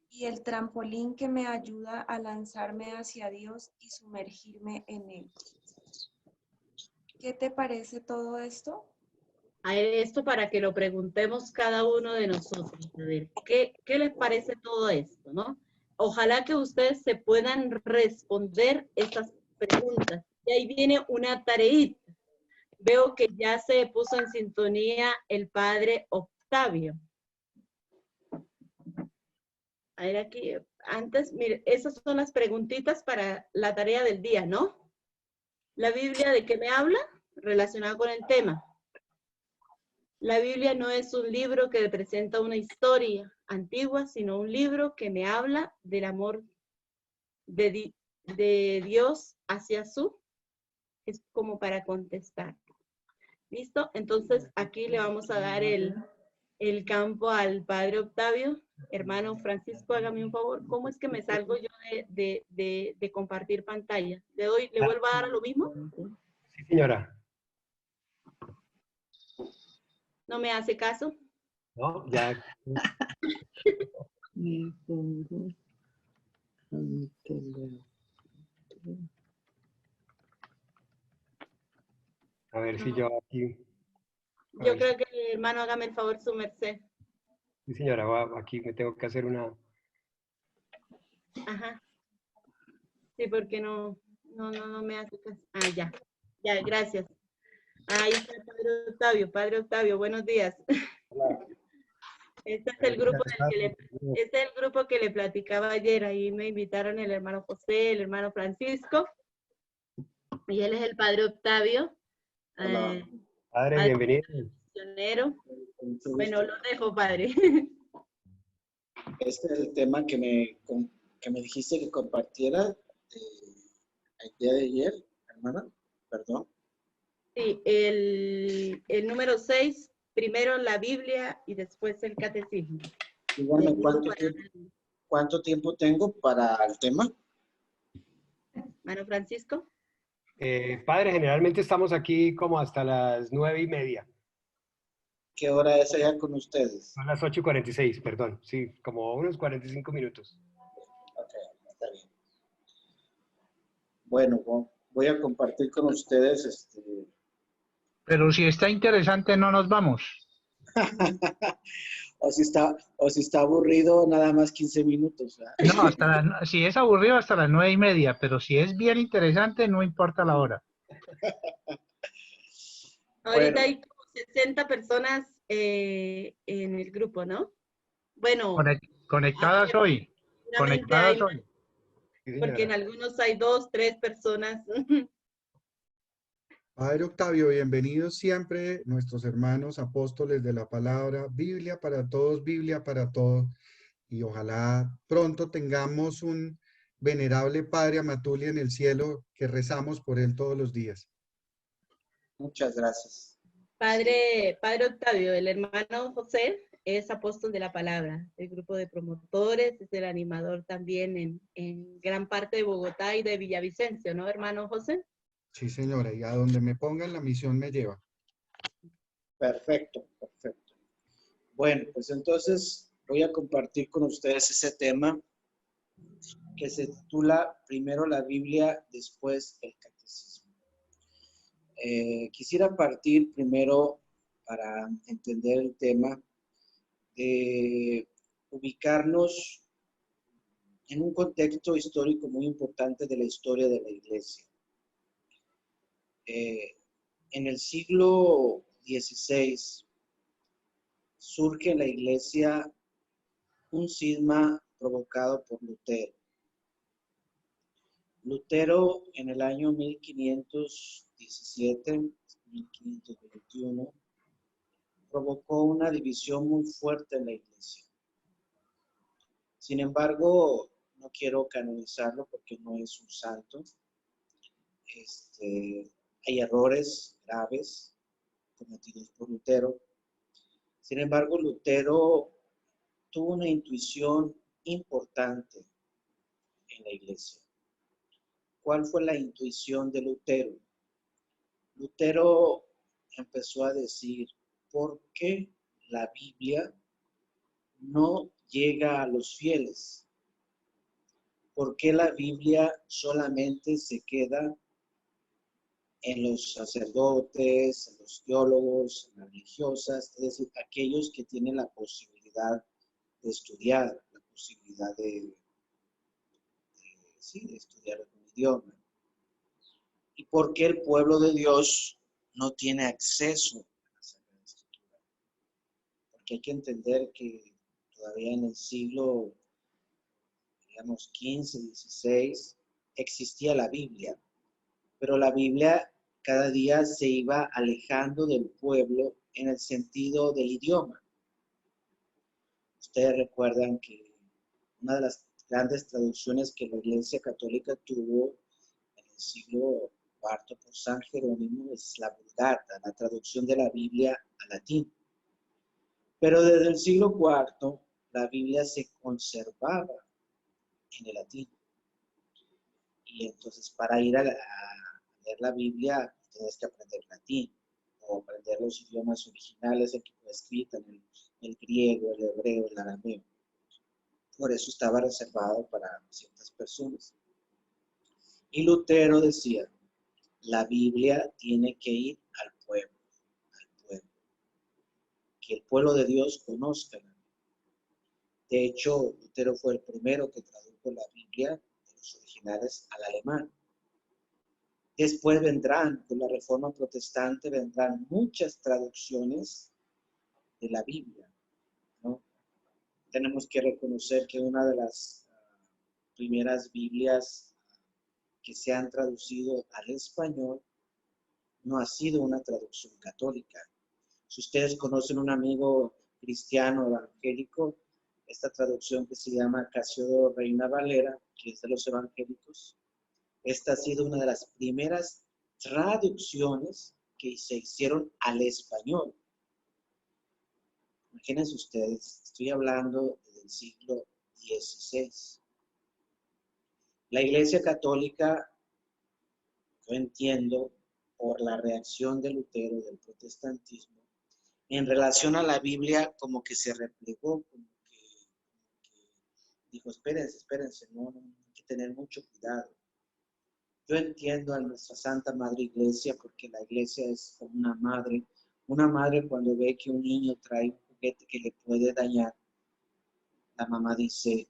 y el trampolín que me ayuda a lanzarme hacia Dios y sumergirme en Él. ¿Qué te parece todo esto? A esto para que lo preguntemos cada uno de nosotros. A ver, ¿qué les parece todo esto, no? Ojalá que ustedes se puedan responder estas preguntas. Y ahí viene una tareita. Veo que ya se puso en sintonía el padre Octavio. A ver aquí, antes, mire, esas son las preguntitas para la tarea del día, ¿no? ¿La Biblia de qué me habla? Relacionada con el tema. La Biblia no es un libro que presenta una historia antigua, sino un libro que me habla del amor de Dios hacia su. Es como para contestar. ¿Listo? Entonces, aquí le vamos a dar el campo al padre Octavio. Hermano Francisco, hágame un favor. ¿Cómo es que me salgo yo de compartir pantalla? ¿Le vuelvo a dar lo mismo? Sí, señora. ¿No me hace caso? No, ya. A ver si yo aquí. Yo creo que, hermano, hágame el favor, su merced. Sí, señora, aquí me tengo que hacer una. Ajá. Sí, porque no me hace caso. Ah, ya. Ya, gracias. Ahí está el padre Octavio. Padre Octavio, buenos días. Hola. Este es el grupo este es el grupo que le platicaba ayer. Ahí me invitaron el hermano José, el hermano Francisco. Y él es el padre Octavio. Hola. Padre, bienvenido. Misionero. Bueno, lo dejo, padre. Este es el tema que me dijiste que compartiera el día de ayer, hermana. Perdón. Sí, el número 6, primero la Biblia y después el catecismo. Y bueno, ¿cuánto tiempo tengo para el tema? Hermano Francisco. Padre, generalmente estamos aquí como hasta las 9:30. ¿Qué hora es allá con ustedes? Son las 8:46, perdón. Sí, como unos 45 minutos. Ok, está bien. Bueno, voy a compartir con ustedes Pero si está interesante, no nos vamos. o si está aburrido, nada más 15 minutos. No, si es aburrido, hasta las 9:30, pero si es bien interesante, no importa la hora. Ahorita hay como 60 personas en el grupo, ¿no? Bueno. Conectadas hoy. Conectadas hoy. Porque en algunos hay 2, 3 personas. Padre Octavio, bienvenidos siempre nuestros hermanos apóstoles de la palabra, Biblia para todos, Biblia para todos. Y ojalá pronto tengamos un venerable Padre Amatuli en el cielo que rezamos por él todos los días. Muchas gracias. Padre Octavio, el hermano José es apóstol de la palabra, del grupo de promotores, es el animador también en gran parte de Bogotá y de Villavicencio, ¿no, hermano José? Sí, señora, y a donde me pongan la misión me lleva. Perfecto, perfecto. Bueno, pues entonces voy a compartir con ustedes ese tema que se titula primero la Biblia, después el catecismo. Quisiera partir primero, para entender el tema, de ubicarnos en un contexto histórico muy importante de la historia de la iglesia. En el siglo XVI surge en la iglesia un cisma provocado por Lutero. Lutero en el año 1517-1521 provocó una división muy fuerte en la iglesia. Sin embargo, no quiero canonizarlo porque no es un santo. Hay errores graves cometidos por Lutero. Sin embargo, Lutero tuvo una intuición importante en la iglesia. ¿Cuál fue la intuición de Lutero? Lutero empezó a decir, ¿por qué la Biblia no llega a los fieles? ¿Por qué la Biblia solamente se queda en los sacerdotes, en los teólogos, en las religiosas, es decir, aquellos que tienen la posibilidad de estudiar, la posibilidad de estudiar un idioma? ¿Y por qué el pueblo de Dios no tiene acceso a la Sagrada Escritura? Porque hay que entender que todavía en el siglo, digamos, XV, XVI, existía la Biblia, pero la Biblia cada día se iba alejando del pueblo en el sentido del idioma. Ustedes recuerdan que una de las grandes traducciones que la Iglesia Católica tuvo en el siglo IV por San Jerónimo es la Vulgata, la traducción de la Biblia al latín. Pero desde el siglo IV la Biblia se conservaba en el latín. Y entonces para ir a leer la Biblia tienes que aprender latín o aprender los idiomas originales, el que fue escrito en el griego, el hebreo, el arameo. Por eso estaba reservado para ciertas personas. Y Lutero decía, la Biblia tiene que ir al pueblo, que el pueblo de Dios conozca la Biblia. De hecho, Lutero fue el primero que tradujo la Biblia de los originales al alemán. Después vendrán, con la Reforma Protestante, vendrán muchas traducciones de la Biblia, ¿no? Tenemos que reconocer que una de las primeras Biblias que se han traducido al español no ha sido una traducción católica. Si ustedes conocen un amigo cristiano evangélico, esta traducción que se llama Casiodoro Reina Valera, que es de los evangélicos, esta ha sido una de las primeras traducciones que se hicieron al español. Imagínense ustedes, estoy hablando del siglo XVI. La Iglesia Católica, yo entiendo, por la reacción de Lutero, del protestantismo, en relación a la Biblia, como que se replegó, como que dijo, espérense, no, hay que tener mucho cuidado. Yo entiendo a nuestra Santa Madre Iglesia, porque la Iglesia es como una madre cuando ve que un niño trae un juguete que le puede dañar, la mamá dice,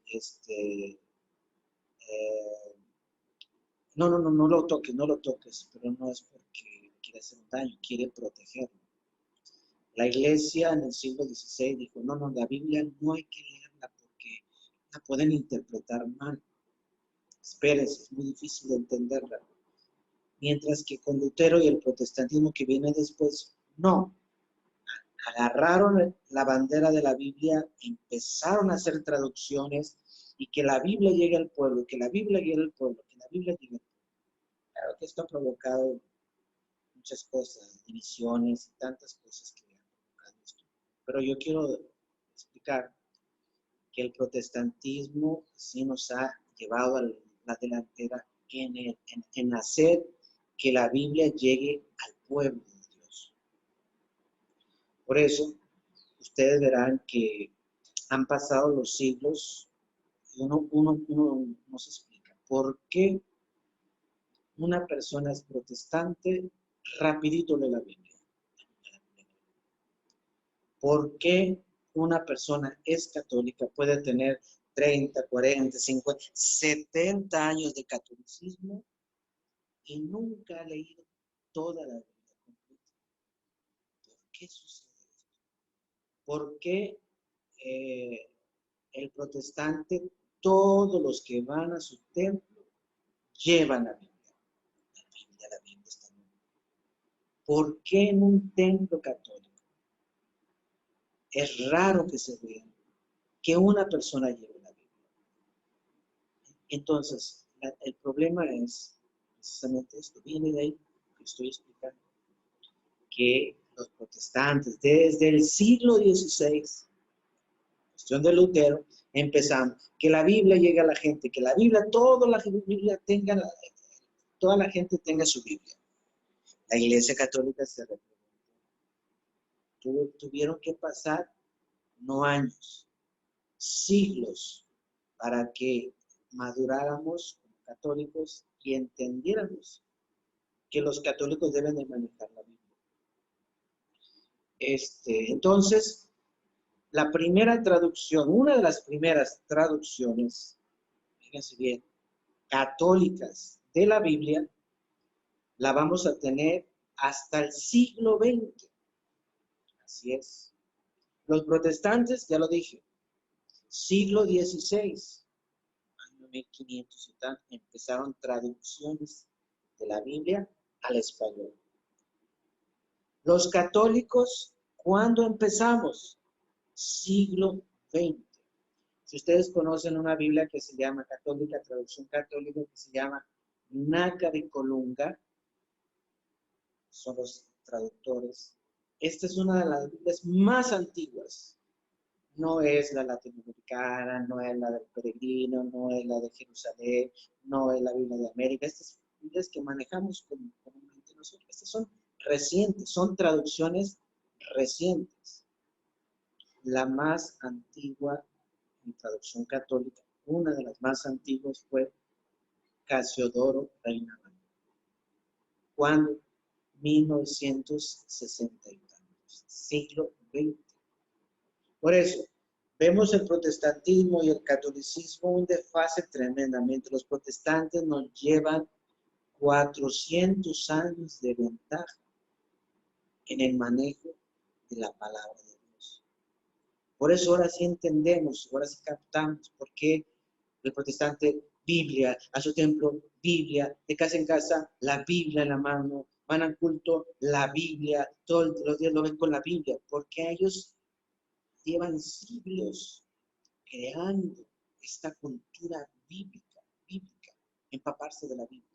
no lo toques, pero no es porque quiere hacer un daño, quiere protegerlo. La Iglesia en el siglo XVI dijo, no, la Biblia no hay que leerla porque la pueden interpretar mal. Espérense, es muy difícil de entenderla. Mientras que con Lutero y el protestantismo que viene después, no. Agarraron la bandera de la Biblia, empezaron a hacer traducciones y que la Biblia llegue al pueblo, que la Biblia llegue al pueblo, que la Biblia llegue al pueblo. Claro que esto ha provocado muchas cosas, divisiones y tantas cosas que han provocado esto. Pero yo quiero explicar que el protestantismo sí nos ha llevado a la delantera en hacer que la Biblia llegue al pueblo de Dios. Por eso, ustedes verán que han pasado los siglos y uno se explica por qué una persona es protestante, rapidito lee la Biblia. ¿Por qué una persona es católica, puede tener 30, 40, 50, 70 años de catolicismo y nunca ha leído toda la Biblia completa. ¿Por qué sucede esto? ¿Por qué el protestante, todos los que van a su templo, llevan la Biblia? La Biblia está en uno. ¿Por qué en un templo católico es raro que se vea que una persona lleve la Biblia? Entonces, el problema es precisamente esto, viene de ahí que estoy explicando, que los protestantes desde el siglo XVI, cuestión de Lutero, empezamos, que la Biblia llegue a la gente, que la Biblia, toda la gente tenga su Biblia. La Iglesia Católica se reprobó. Tuvieron que pasar no años, siglos, para que maduráramos como católicos y entendiéramos que los católicos deben de manejar la Biblia. Entonces, la primera traducción, una de las primeras traducciones, fíjense bien, católicas de la Biblia, la vamos a tener hasta el siglo XX. Así es. Los protestantes, ya lo dije, siglo XVI, año 1500 y tal, empezaron traducciones de la Biblia al español. Los católicos, ¿cuándo empezamos? Siglo XX. Si ustedes conocen una Biblia que se llama católica, traducción católica, que se llama Nácar de Colunga, son los traductores. Esta es una de las Biblias más antiguas. No es la latinoamericana, no es la del Peregrino, no es la de Jerusalén, no es la Biblia de América. Estas Biblias que manejamos comúnmente nosotros, estas son recientes, son traducciones recientes. La más antigua en traducción católica, una de las más antiguas fue Casiodoro Reina Valera. ¿Cuándo? 1960 y tantos, siglo XX. Por eso, vemos el protestantismo y el catolicismo un desfase tremendamente. Los protestantes nos llevan 400 años de ventaja en el manejo de la palabra de Dios. Por eso ahora sí entendemos, ahora sí captamos por qué el protestante, Biblia, a su templo, Biblia, de casa en casa, la Biblia en la mano, van al culto, la Biblia, todos los días lo ven con la Biblia, porque ellos llevan siglos creando esta cultura bíblica, empaparse de la Biblia.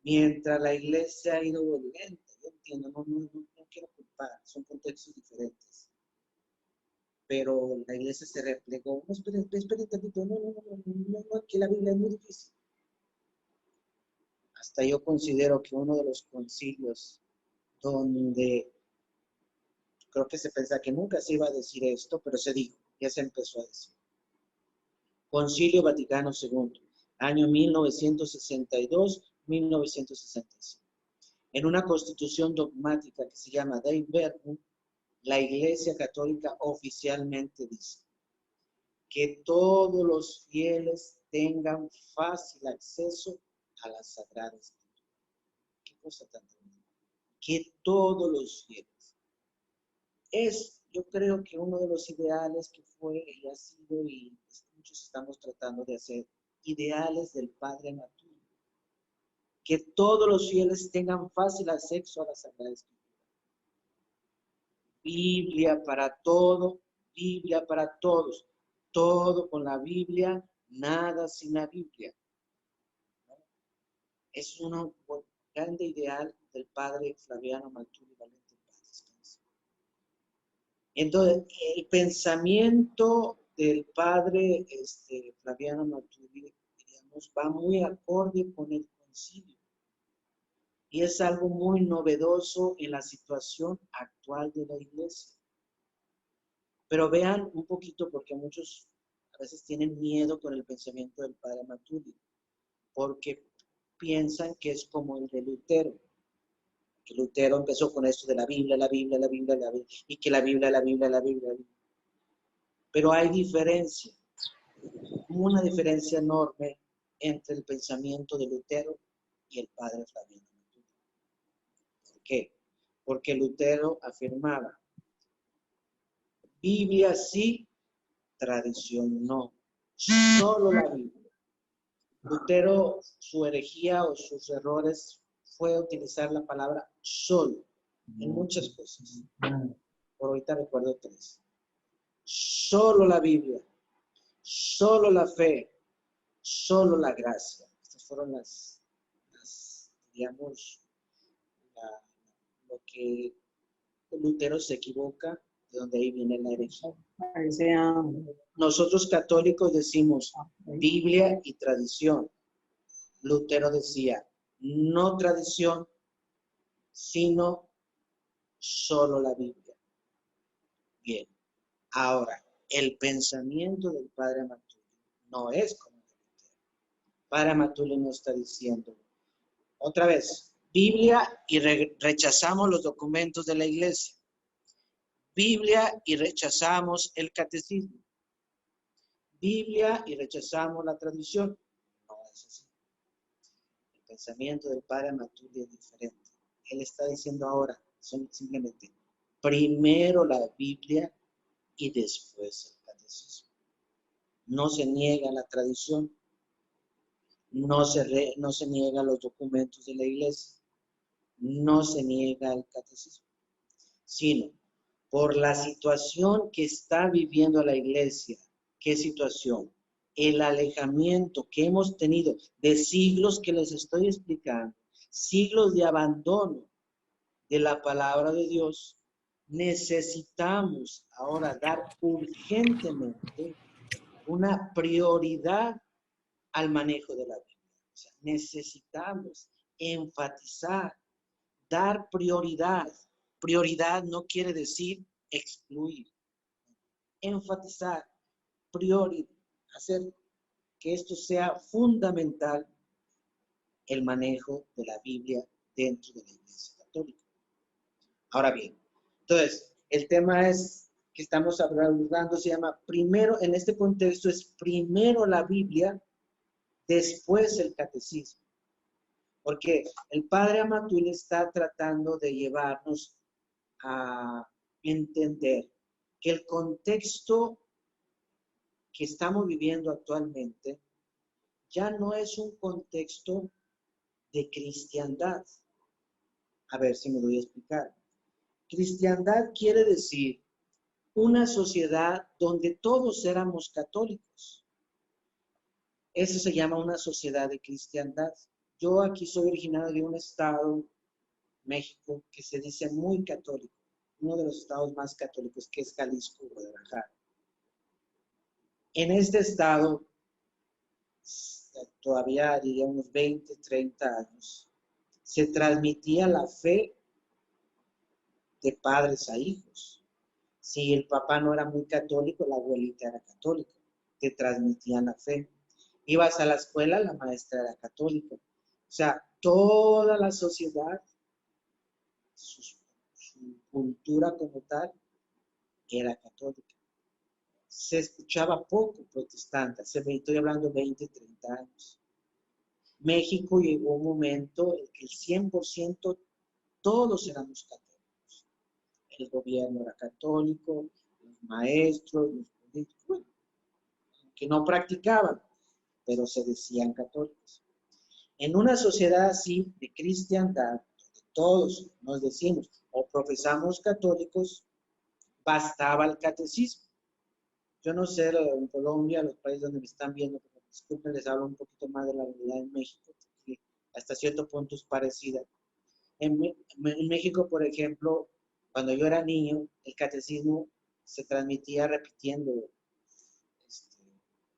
Mientras la iglesia ha ido lenta, yo entiendo, no quiero culpar, son contextos diferentes. Pero la iglesia se replegó. No, espere tantito, no, que la Biblia es muy difícil. Hasta yo considero que uno de los concilios donde creo que se pensaba que nunca se iba a decir esto, pero se dijo, ya se empezó a decir. Concilio Vaticano II, año 1962-1965. En una constitución dogmática que se llama Dei Verbum, la Iglesia Católica oficialmente dice que todos los fieles tengan fácil acceso a la Sagrada Escritura. Qué cosa tan tremenda. Que todos los fieles. Yo creo que uno de los ideales que fue y ha sido, y muchos estamos tratando de hacer, ideales del Padre Matulio. Que todos los fieles tengan fácil acceso a la Sagrada Escritura. Biblia para todo, Biblia para todos. Todo con la Biblia, nada sin la Biblia. Es un grande ideal del padre Flaviano Maltuli Valente. Entonces, el pensamiento del padre Flaviano Maltuli, digamos, va muy acorde con el concilio. Y es algo muy novedoso en la situación actual de la iglesia. Pero vean un poquito, porque muchos a veces tienen miedo con el pensamiento del padre Maltuli, porque piensan que es como el de Lutero. Que Lutero empezó con esto de la Biblia, y que la Biblia. Pero hay diferencia. Hubo una diferencia enorme entre el pensamiento de Lutero y el padre Flaviano. ¿Por qué? Porque Lutero afirmaba, Biblia sí, tradición no, solo la Biblia. Lutero, su herejía o sus errores fue utilizar la palabra solo en muchas cosas. Por ahorita recuerdo 3. Solo la Biblia, solo la fe, solo la gracia. Estas fueron digamos, lo que Lutero se equivoca, de donde ahí viene la herejía. Nosotros católicos decimos Biblia y tradición. Lutero decía, no tradición, sino solo la Biblia. Bien, ahora, el pensamiento del padre Amatulli no es como el de Lutero. Padre Amatulli no está diciendo, otra vez, Biblia y rechazamos los documentos de la iglesia. Biblia y rechazamos el catecismo. Biblia y rechazamos la tradición. No es así. El pensamiento del padre Amatulli es diferente. Él está diciendo ahora, simplemente, primero la Biblia y después el catecismo. No se niega la tradición, no se niega los documentos de la iglesia, no se niega el catecismo, sino por la situación que está viviendo la iglesia. ¿Qué situación? El alejamiento que hemos tenido de siglos que les estoy explicando, siglos de abandono de la palabra de Dios. Necesitamos ahora dar urgentemente una prioridad al manejo de la Biblia. O sea, necesitamos enfatizar, dar prioridad. Prioridad no quiere decir excluir. Enfatizar, hacer que esto sea fundamental, el manejo de la Biblia dentro de la Iglesia Católica. Ahora bien, entonces, el tema que estamos abordando se llama primero, en este contexto es primero la Biblia, después el catecismo. Porque el padre Amatulli está tratando de llevarnos a entender que el contexto que estamos viviendo actualmente ya no es un contexto de cristiandad. A ver si me doy a explicar. Cristiandad quiere decir una sociedad donde todos éramos católicos. Eso se llama una sociedad de cristiandad. Yo aquí soy originario de un estado, México, que se dice muy católico, uno de los estados más católicos, que es Jalisco, Guadalajara. En este estado, todavía diría unos 20, 30 años, se transmitía la fe de padres a hijos. Si el papá no era muy católico, la abuelita era católica, te transmitían la fe. Ibas a la escuela, la maestra era católica. O sea, toda la sociedad, su cultura como tal, era católica. Se escuchaba poco protestante, estoy hablando 20, 30 años. México llegó un momento en que el 100% todos éramos católicos. El gobierno era católico, los maestros, los políticos, bueno, que no practicaban, pero se decían católicos. En una sociedad así de cristiandad, donde todos nos decimos o profesamos católicos, bastaba el catecismo. Yo no sé, en Colombia, los países donde me están viendo, pero disculpen, les hablo un poquito más de la realidad en México, que hasta cierto punto es parecida. En México, por ejemplo, cuando yo era niño, el catecismo se transmitía repitiendo,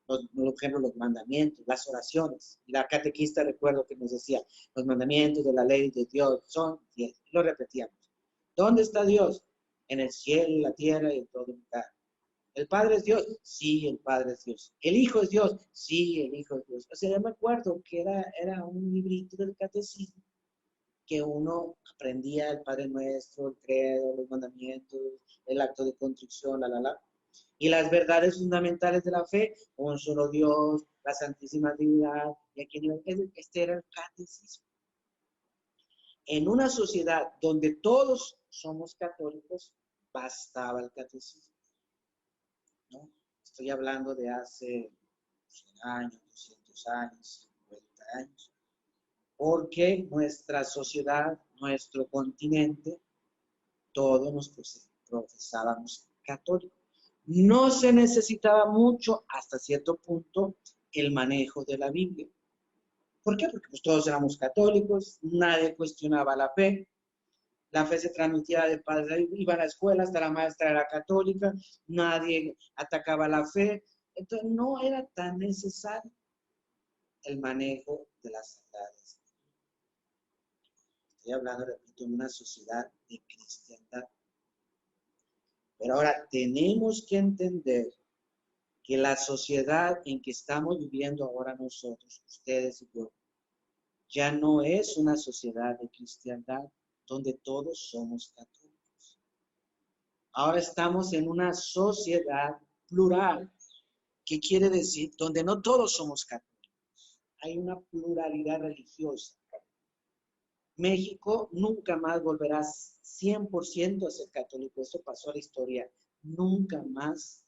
por ejemplo, los mandamientos, las oraciones. Y la catequista, recuerdo que nos decía, los mandamientos de la ley de Dios son 10. Lo repetíamos. ¿Dónde está Dios? En el cielo, en la tierra y en todo lugar. ¿El Padre es Dios? Sí, el Padre es Dios. ¿El Hijo es Dios? Sí, el Hijo es Dios. O sea, yo me acuerdo que era un librito del catecismo que uno aprendía el Padre Nuestro, el credo, los mandamientos, el acto de contrición, Y las verdades fundamentales de la fe, un solo Dios, la Santísima Trinidad, y aquí este era el catecismo. En una sociedad donde todos somos católicos, bastaba el catecismo, ¿no? Estoy hablando de hace 100 años, 200 años, 50 años, porque nuestra sociedad, nuestro continente, todos nos profesábamos católicos. No se necesitaba mucho, hasta cierto punto, el manejo de la Biblia. ¿Por qué? Porque pues, todos éramos católicos, nadie cuestionaba la fe se transmitía de padre, iba a la escuela, hasta la maestra era católica, nadie atacaba la fe, entonces no era tan necesario el manejo de las Sagradas. Estoy hablando, repito, de una sociedad de cristiandad. Pero ahora tenemos que entender que la sociedad en que estamos viviendo ahora nosotros, ustedes y yo, ya no es una sociedad de cristiandad donde todos somos católicos. Ahora estamos en una sociedad plural, que quiere decir donde no todos somos católicos. Hay una pluralidad religiosa. México nunca más volverá 100% a ser católico. Esto pasó a la historia. Nunca más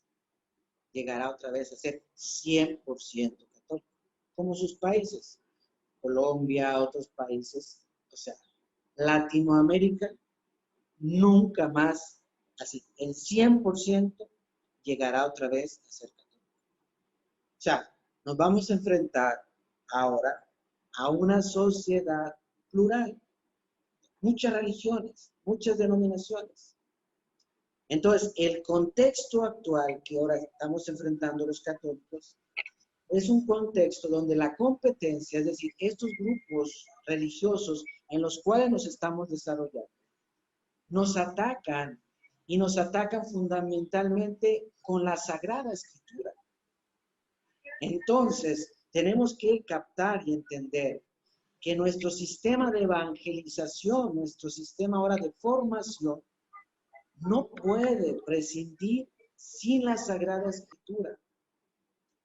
llegará otra vez a ser 100% católico. Como sus países. Colombia, otros países. O sea, Latinoamérica nunca más, así, el 100% llegará otra vez a ser católico. O sea, nos vamos a enfrentar ahora a una sociedad plural, muchas religiones, muchas denominaciones. Entonces, el contexto actual que ahora estamos enfrentando los católicos es un contexto donde la competencia, es decir, estos grupos religiosos en los cuales nos estamos desarrollando, nos atacan y nos atacan fundamentalmente con la Sagrada Escritura. Entonces, tenemos que captar y entender que nuestro sistema de evangelización, nuestro sistema ahora de formación, no puede prescindir sin la Sagrada Escritura.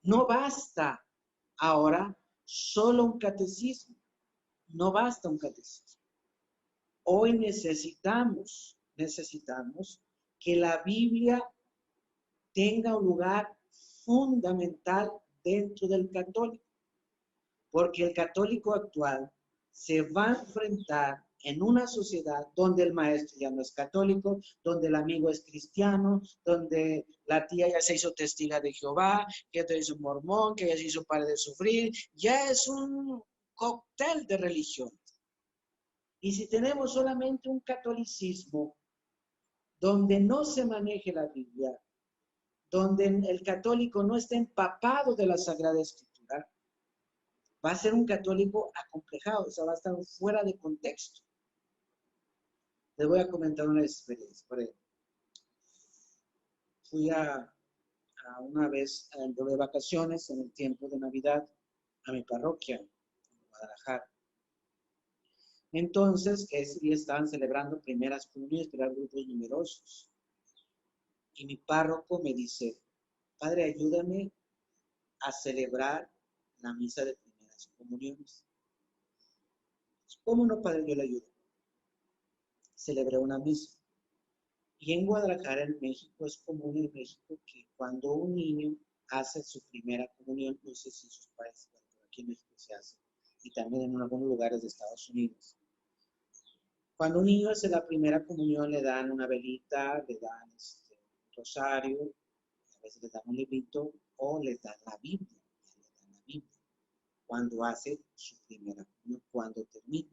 No basta ahora solo un catecismo. No basta un catecismo. Hoy necesitamos que la Biblia tenga un lugar fundamental dentro del católico. Porque el católico actual se va a enfrentar en una sociedad donde el maestro ya no es católico, donde el amigo es cristiano, donde la tía ya se hizo testiga de Jehová, que ya se hizo mormón, que ya se hizo padre de sufrir. Ya es un cóctel de religiones. Y si tenemos solamente un catolicismo donde no se maneje la Biblia, donde el católico no esté empapado de la Sagrada Escritura, va a ser un católico acomplejado, o sea, va a estar fuera de contexto. Les voy a comentar una experiencia. Por ejemplo, fui a una vez de vacaciones en el tiempo de Navidad a mi parroquia en Guadalajara. Entonces, ese día estaban celebrando primeras comuniones, pero eran grupos numerosos. Y mi párroco me dice, padre, ayúdame a celebrar la misa de primeras comuniones. ¿Cómo no, padre? Yo le ayudo. Celebré una misa. Y en Guadalajara, en México, es común en México que cuando un niño hace su primera comunión, no sé si sus países, pero aquí en México se hace, y también en algunos lugares de Estados Unidos. Cuando un niño hace la primera comunión, le dan una velita, le dan un rosario, a veces le dan un librito, o le dan la Biblia. Cuando hace su primera comunión, cuando termina.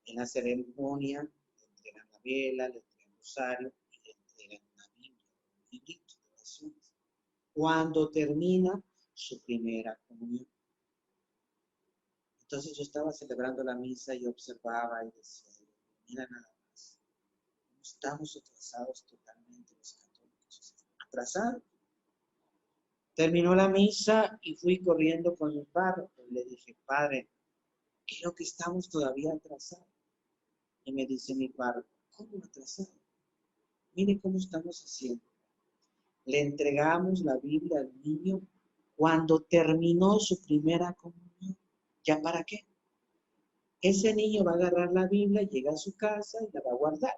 En la ceremonia le entregan la vela, le entregan el rosario y le entregan una Biblia, un librito de oraciones. Cuando termina su primera comunión. Entonces yo estaba celebrando la misa y observaba y decía, mira nada más, no estamos atrasados totalmente los católicos, atrasados. Terminó la misa y fui corriendo con mi párroco y le dije, padre, creo que estamos todavía atrasados. Y me dice mi párroco, ¿cómo atrasado? Mire cómo estamos haciendo. Le entregamos la Biblia al niño cuando terminó su primera comunión. ¿Ya para qué? Ese niño va a agarrar la Biblia, llega a su casa y la va a guardar.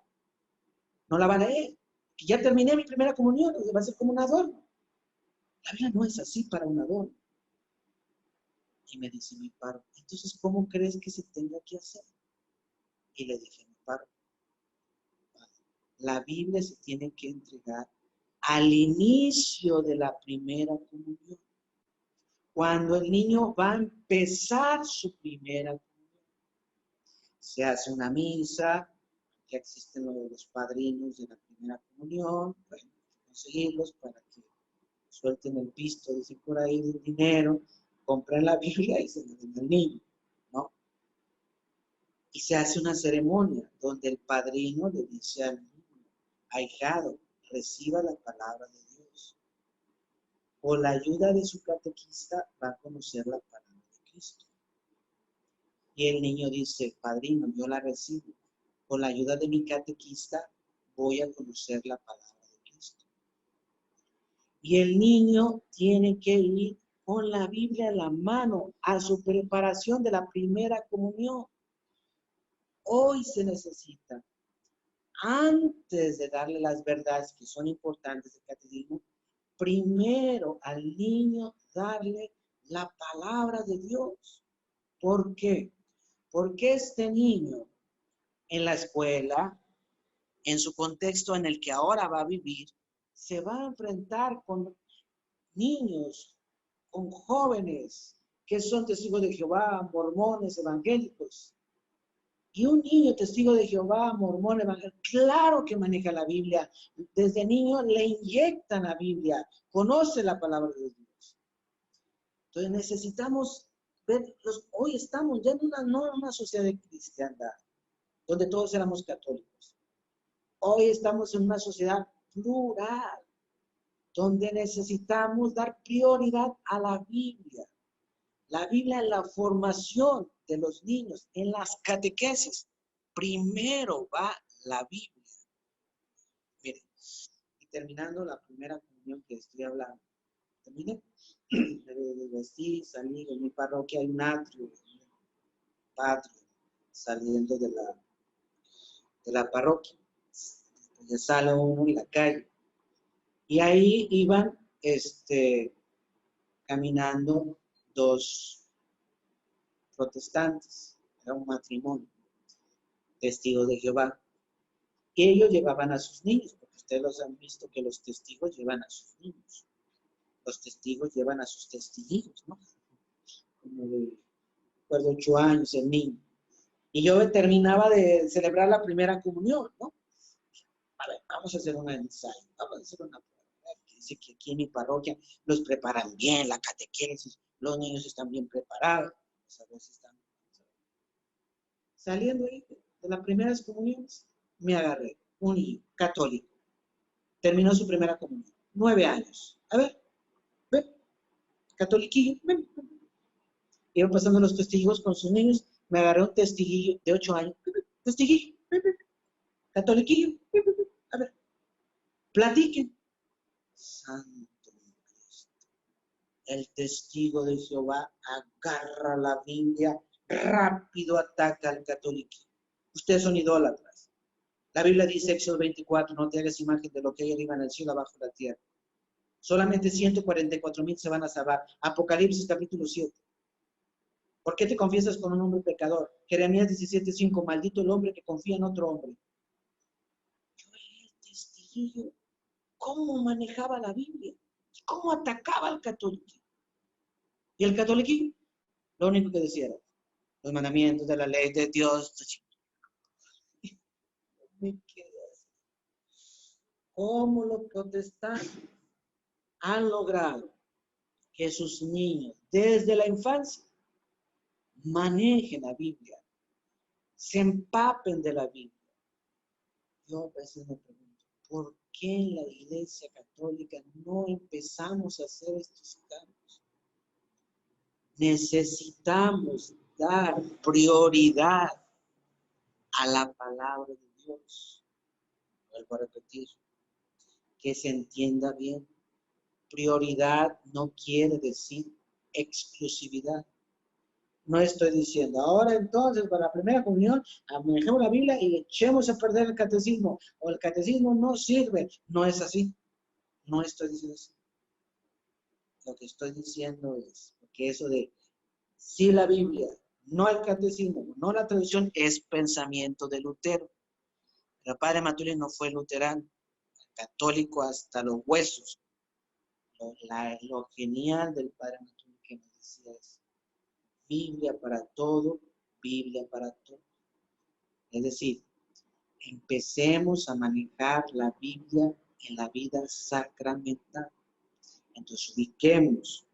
No la va a leer. Ya terminé mi primera comunión, va a ser como un adorno. La Biblia no es así para un adorno. Y me dice mi párroco, entonces, ¿cómo crees que se tenga que hacer? Y le dije a mi párroco, la Biblia se tiene que entregar al inicio de la primera comunión. Cuando el niño va a empezar su primera comunión. Se hace una misa, ya existen los padrinos de la primera comunión, bueno, hay que conseguirlos para que suelten el pisto, dicen por ahí, del dinero, compran la Biblia y se la den al niño, ¿no? Y se hace una ceremonia donde el padrino le dice al niño, ahijado, reciba la palabra de Dios. Con la ayuda de su catequista va a conocer la palabra de Cristo. Y el niño dice, padrino, yo la recibo. Con la ayuda de mi catequista voy a conocer la palabra de Cristo. Y el niño tiene que ir con la Biblia en la mano a su preparación de la primera comunión. Hoy se necesita, antes de darle las verdades que son importantes del catecismo, primero al niño darle la palabra de Dios. ¿Por qué? Porque este niño en la escuela, en su contexto en el que ahora va a vivir, se va a enfrentar con niños, con jóvenes que son testigos de Jehová, mormones, evangélicos. Y un niño testigo de Jehová, mormón, evangélico, claro que maneja la Biblia. Desde niño le inyectan la Biblia, conoce la palabra de Dios. Entonces necesitamos ver, hoy estamos ya en una sociedad de cristiandad, donde todos éramos católicos. Hoy estamos en una sociedad plural, donde necesitamos dar prioridad a la Biblia. La Biblia en la formación de los niños, en las catequesis. Primero va la Biblia. Miren, y terminando la primera comunión que estoy hablando, terminé, me vestí, salí, en mi parroquia hay un atrio, patio, saliendo de la parroquia. Ya sale uno en la calle. Y ahí iban caminando dos protestantes, era un matrimonio, testigos de Jehová. Y ellos llevaban a sus niños, porque ustedes los han visto que los testigos llevan a sus niños. Los testigos llevan a sus testiguillos, ¿no? Como de 8 años el niño. Y yo terminaba de celebrar la primera comunión, ¿no? A ver, vamos a hacer un ensayo, vamos a hacer una prueba. Dice que aquí en mi parroquia los preparan bien, la catequesis, los niños están bien preparados. A veces están... Saliendo ahí de las primeras comuniones, me agarré un niño católico. Terminó su primera comunión, 9 años. A ver, ven, catoliquillo, ven. Iban pasando los testigos con sus niños, me agarré un testiguillo de 8 años. Testiguillo, catoliquillo, a ver, platiquen. Santo Cristo. El testigo de Jehová agarra la Biblia, rápido ataca al catoliquillo. Ustedes son idólatras. La Biblia dice, Éxodo 24, no te hagas imagen de lo que hay arriba en el cielo, abajo en la tierra. Solamente 144,000 se van a salvar. Apocalipsis capítulo 7. ¿Por qué te confiesas con un hombre pecador? Jeremías 17:5, maldito el hombre que confía en otro hombre. Yo era el testiguillo. ¿Cómo manejaba la Biblia? ¿Cómo atacaba al católico? Y el católico, lo único que decía era, los mandamientos de la ley de Dios. Me quedé así. ¿Cómo los protestantes han logrado que sus niños, desde la infancia, manejen la Biblia, se empapen de la Biblia? Yo a veces me pregunto, ¿por qué en la Iglesia Católica no empezamos a hacer estos cambios? Necesitamos dar prioridad a la palabra de Dios. Vuelvo a repetir, que se entienda bien. Prioridad no quiere decir exclusividad. No estoy diciendo, ahora entonces para la primera comunión, manejemos la Biblia y echemos a perder el catecismo, o el catecismo no sirve. No es así. No estoy diciendo así. Lo que estoy diciendo es, porque eso de, si la Biblia, no el catecismo, no la tradición, es pensamiento de Lutero. Pero el padre Matuli no fue luterano, católico hasta los huesos. Lo genial del padre Matuli que nos decía es, Biblia para todo, Biblia para todo. Es decir, empecemos a manejar la Biblia en la vida sacramental. Entonces ubiquemos,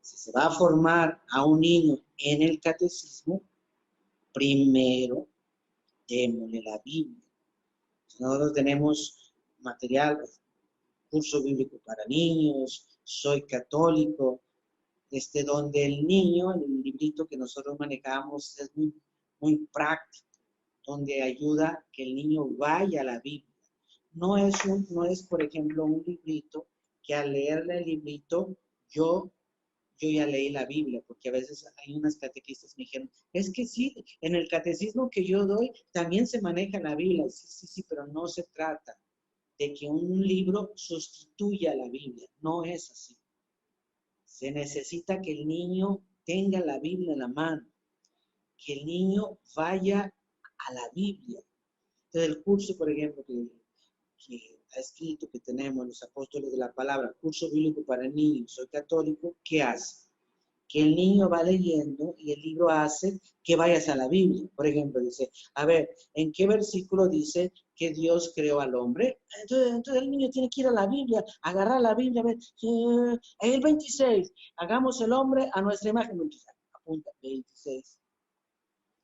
si se va a formar a un niño en el catecismo, primero démosle la Biblia. Nosotros tenemos material, curso bíblico para niños, soy católico, donde el niño, el librito que nosotros manejamos es muy, muy práctico, donde ayuda que el niño vaya a la Biblia. No es, por ejemplo, un librito que al leerle el librito, yo ya leí la Biblia, porque a veces hay unas catequistas que me dijeron, es que sí, en el catecismo que yo doy también se maneja la Biblia. Sí, pero no se trata de que un libro sustituya a la Biblia, no es así. Se necesita que el niño tenga la Biblia en la mano, que el niño vaya a la Biblia. Entonces el curso, por ejemplo, que ha escrito, que tenemos los apóstoles de la palabra, curso bíblico para niños, soy católico, ¿qué hace? Que el niño va leyendo y el libro hace que vayas a la Biblia. Por ejemplo, dice, a ver, ¿en qué versículo dice que Dios creó al hombre? Entonces el niño tiene que ir a la Biblia, agarrar la Biblia, a ver, el 26, hagamos el hombre a nuestra imagen. Apunta, 26.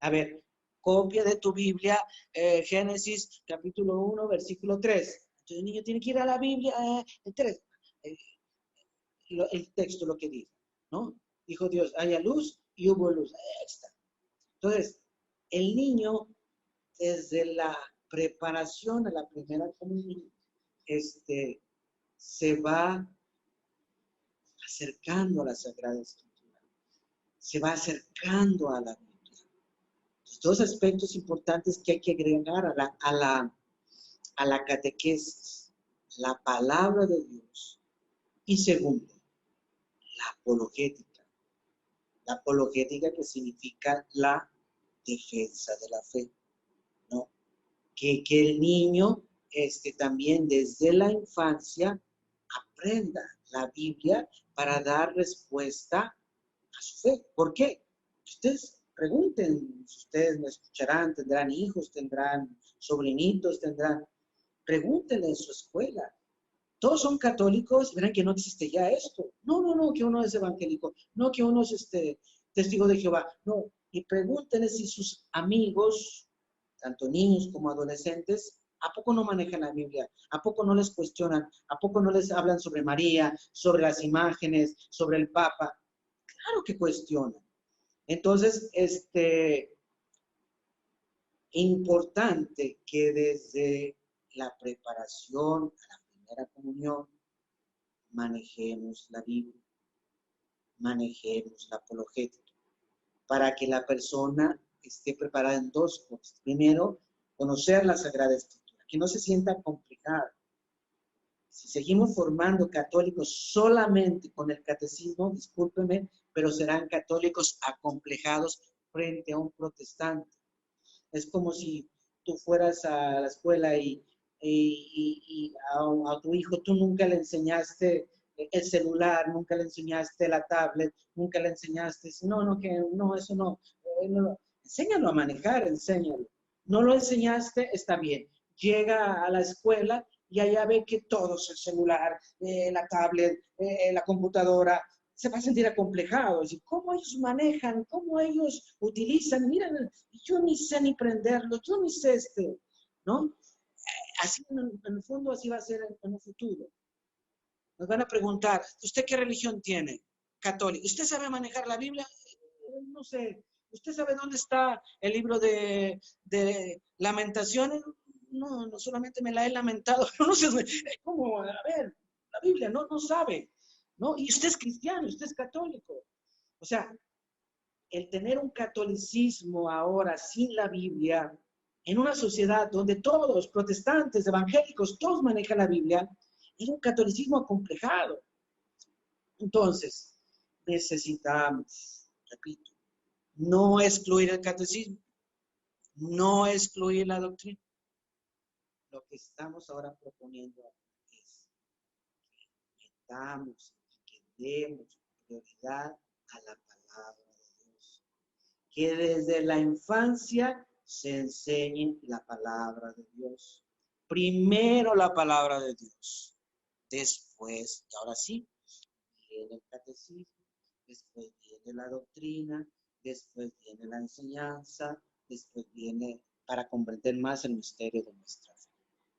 A ver, copia de tu Biblia, Génesis capítulo 1, versículo 3. Entonces el niño tiene que ir a la Biblia, el 3. El texto lo que dice, ¿no? Dijo Dios, haya luz y hubo luz. Ahí está. Entonces, el niño, desde la preparación a la primera comunión, se va acercando a la Sagrada Escritura. Se va acercando a la Biblia. Los dos aspectos importantes que hay que agregar a la catequesis. La palabra de Dios. Y segundo, la apologética. La apologética que significa la defensa de la fe, ¿no? Que el niño también desde la infancia aprenda la Biblia para dar respuesta a su fe. ¿Por qué? Ustedes pregunten, ustedes me escucharán, tendrán hijos, tendrán sobrinitos, pregúntenle en su escuela. Todos son católicos, verán que no existe ya esto. No, que uno es evangélico. No, que uno es testigo de Jehová. No, y pregúntenle si sus amigos, tanto niños como adolescentes, ¿a poco no manejan la Biblia? ¿A poco no les cuestionan? ¿A poco no les hablan sobre María, sobre las imágenes, sobre el Papa? Claro que cuestionan. Entonces, importante que desde la preparación a la primera comunión manejemos la Biblia, manejemos la apologética, para que la persona esté preparada en dos cosas. Primero, conocer la Sagrada Escritura, que no se sienta complicada. Si seguimos formando católicos solamente con el catecismo, discúlpeme, pero serán católicos acomplejados frente a un protestante. Es como si tú fueras a la escuela y a tu hijo tú nunca le enseñaste el celular, nunca le enseñaste la tablet, nunca le enseñaste, eso no. Enséñalo a manejar, enséñalo. No lo enseñaste, está bien. Llega a la escuela y allá ve que todo es el celular, la tablet, la computadora, se va a sentir acomplejado. Es decir, ¿cómo ellos manejan? ¿Cómo ellos utilizan? Mira, yo ni sé ni prenderlo, yo ni sé ¿no? Así en el fondo así va a ser en el futuro. Nos van a preguntar, ¿usted qué religión tiene? Católica. ¿Usted sabe manejar la Biblia? No sé. ¿Usted sabe dónde está el libro de Lamentaciones? No, solamente me la he lamentado. No sé, ¿cómo? A ver, la Biblia no sabe. ¿no? Y usted es cristiano, usted es católico. O sea, el tener un catolicismo ahora sin la Biblia, en una sociedad donde todos, protestantes, evangélicos, todos manejan la Biblia, es un catolicismo acomplejado. Entonces, necesitamos, repito, no excluir el catecismo, no excluir la doctrina. Lo que estamos ahora proponiendo es que metamos, que demos prioridad a la palabra de Dios. Que desde la infancia se enseñe la palabra de Dios. Primero la palabra de Dios. Después, y ahora sí, viene el catecismo, después viene la doctrina, después viene la enseñanza, después viene para comprender más el misterio de nuestra fe,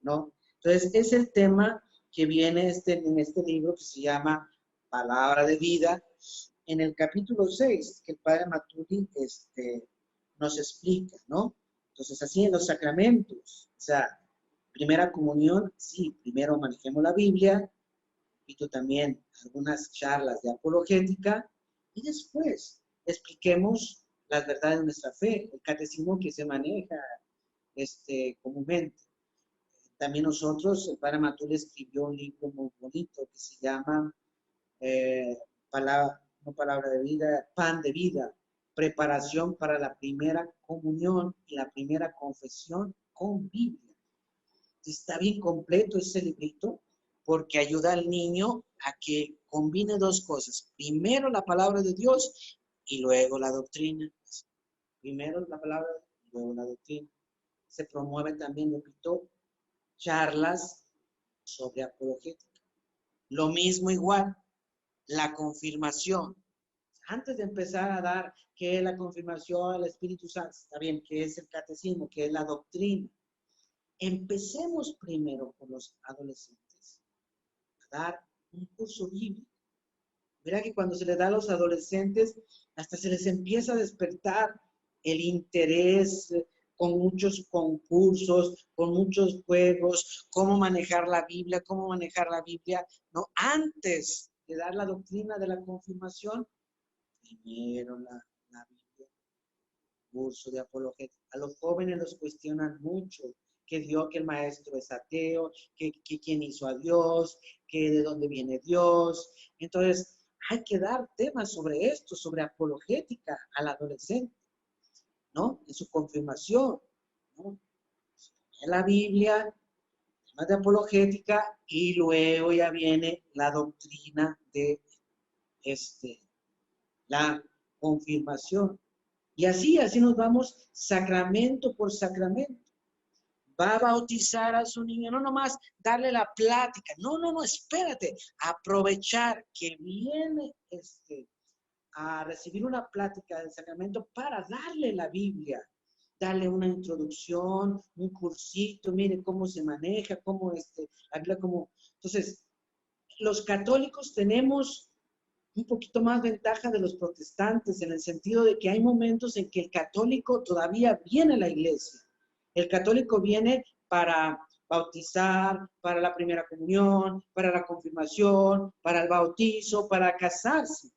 ¿no? Entonces, es el tema que viene en este libro que se llama Palabra de Vida, en el capítulo 6, que el Padre Matuli nos explica, ¿no? Entonces, así en los sacramentos, o sea, primera comunión, sí, primero manejemos la Biblia, y tú también algunas charlas de apologética, y después expliquemos las verdades de nuestra fe, el catecismo que se maneja comúnmente. También nosotros, el Padre Matuli escribió un libro muy bonito que se llama Palabra de Vida, Pan de Vida, preparación para la primera comunión y la primera confesión con Biblia. Está bien completo ese librito porque ayuda al niño a que combine dos cosas. Primero la palabra de Dios y luego la doctrina. Primero la palabra y luego la doctrina. Se promueve también, repito, charlas sobre apologética. Lo mismo igual, la confirmación. Antes de empezar a dar qué es la confirmación al Espíritu Santo, está bien, qué es el catecismo, qué es la doctrina. Empecemos primero con los adolescentes a dar un curso bíblico. Mira que cuando se les da a los adolescentes, hasta se les empieza a despertar el interés con muchos concursos, con muchos juegos, cómo manejar la Biblia, ¿no? Antes de dar la doctrina de la confirmación, primero la Biblia, curso de apologética. A los jóvenes los cuestionan mucho, que el maestro es ateo, que quién hizo a Dios, que de dónde viene Dios. Entonces, hay que dar temas sobre esto, sobre apologética al adolescente, ¿no? En su confirmación, ¿no? En la Biblia, temas de apologética, y luego ya viene la doctrina de la confirmación. Y así nos vamos sacramento por sacramento. Va a bautizar a su niño, no nomás darle la plática, no, espérate, aprovechar que viene a recibir una plática del sacramento para darle la Biblia, darle una introducción, un cursito, mire cómo se maneja, cómo la Biblia, cómo. Entonces, los católicos tenemos un poquito más ventaja de los protestantes en el sentido de que hay momentos en que el católico todavía viene a la iglesia. El católico viene para bautizar, para la primera comunión, para la confirmación, para el bautizo, para casarse.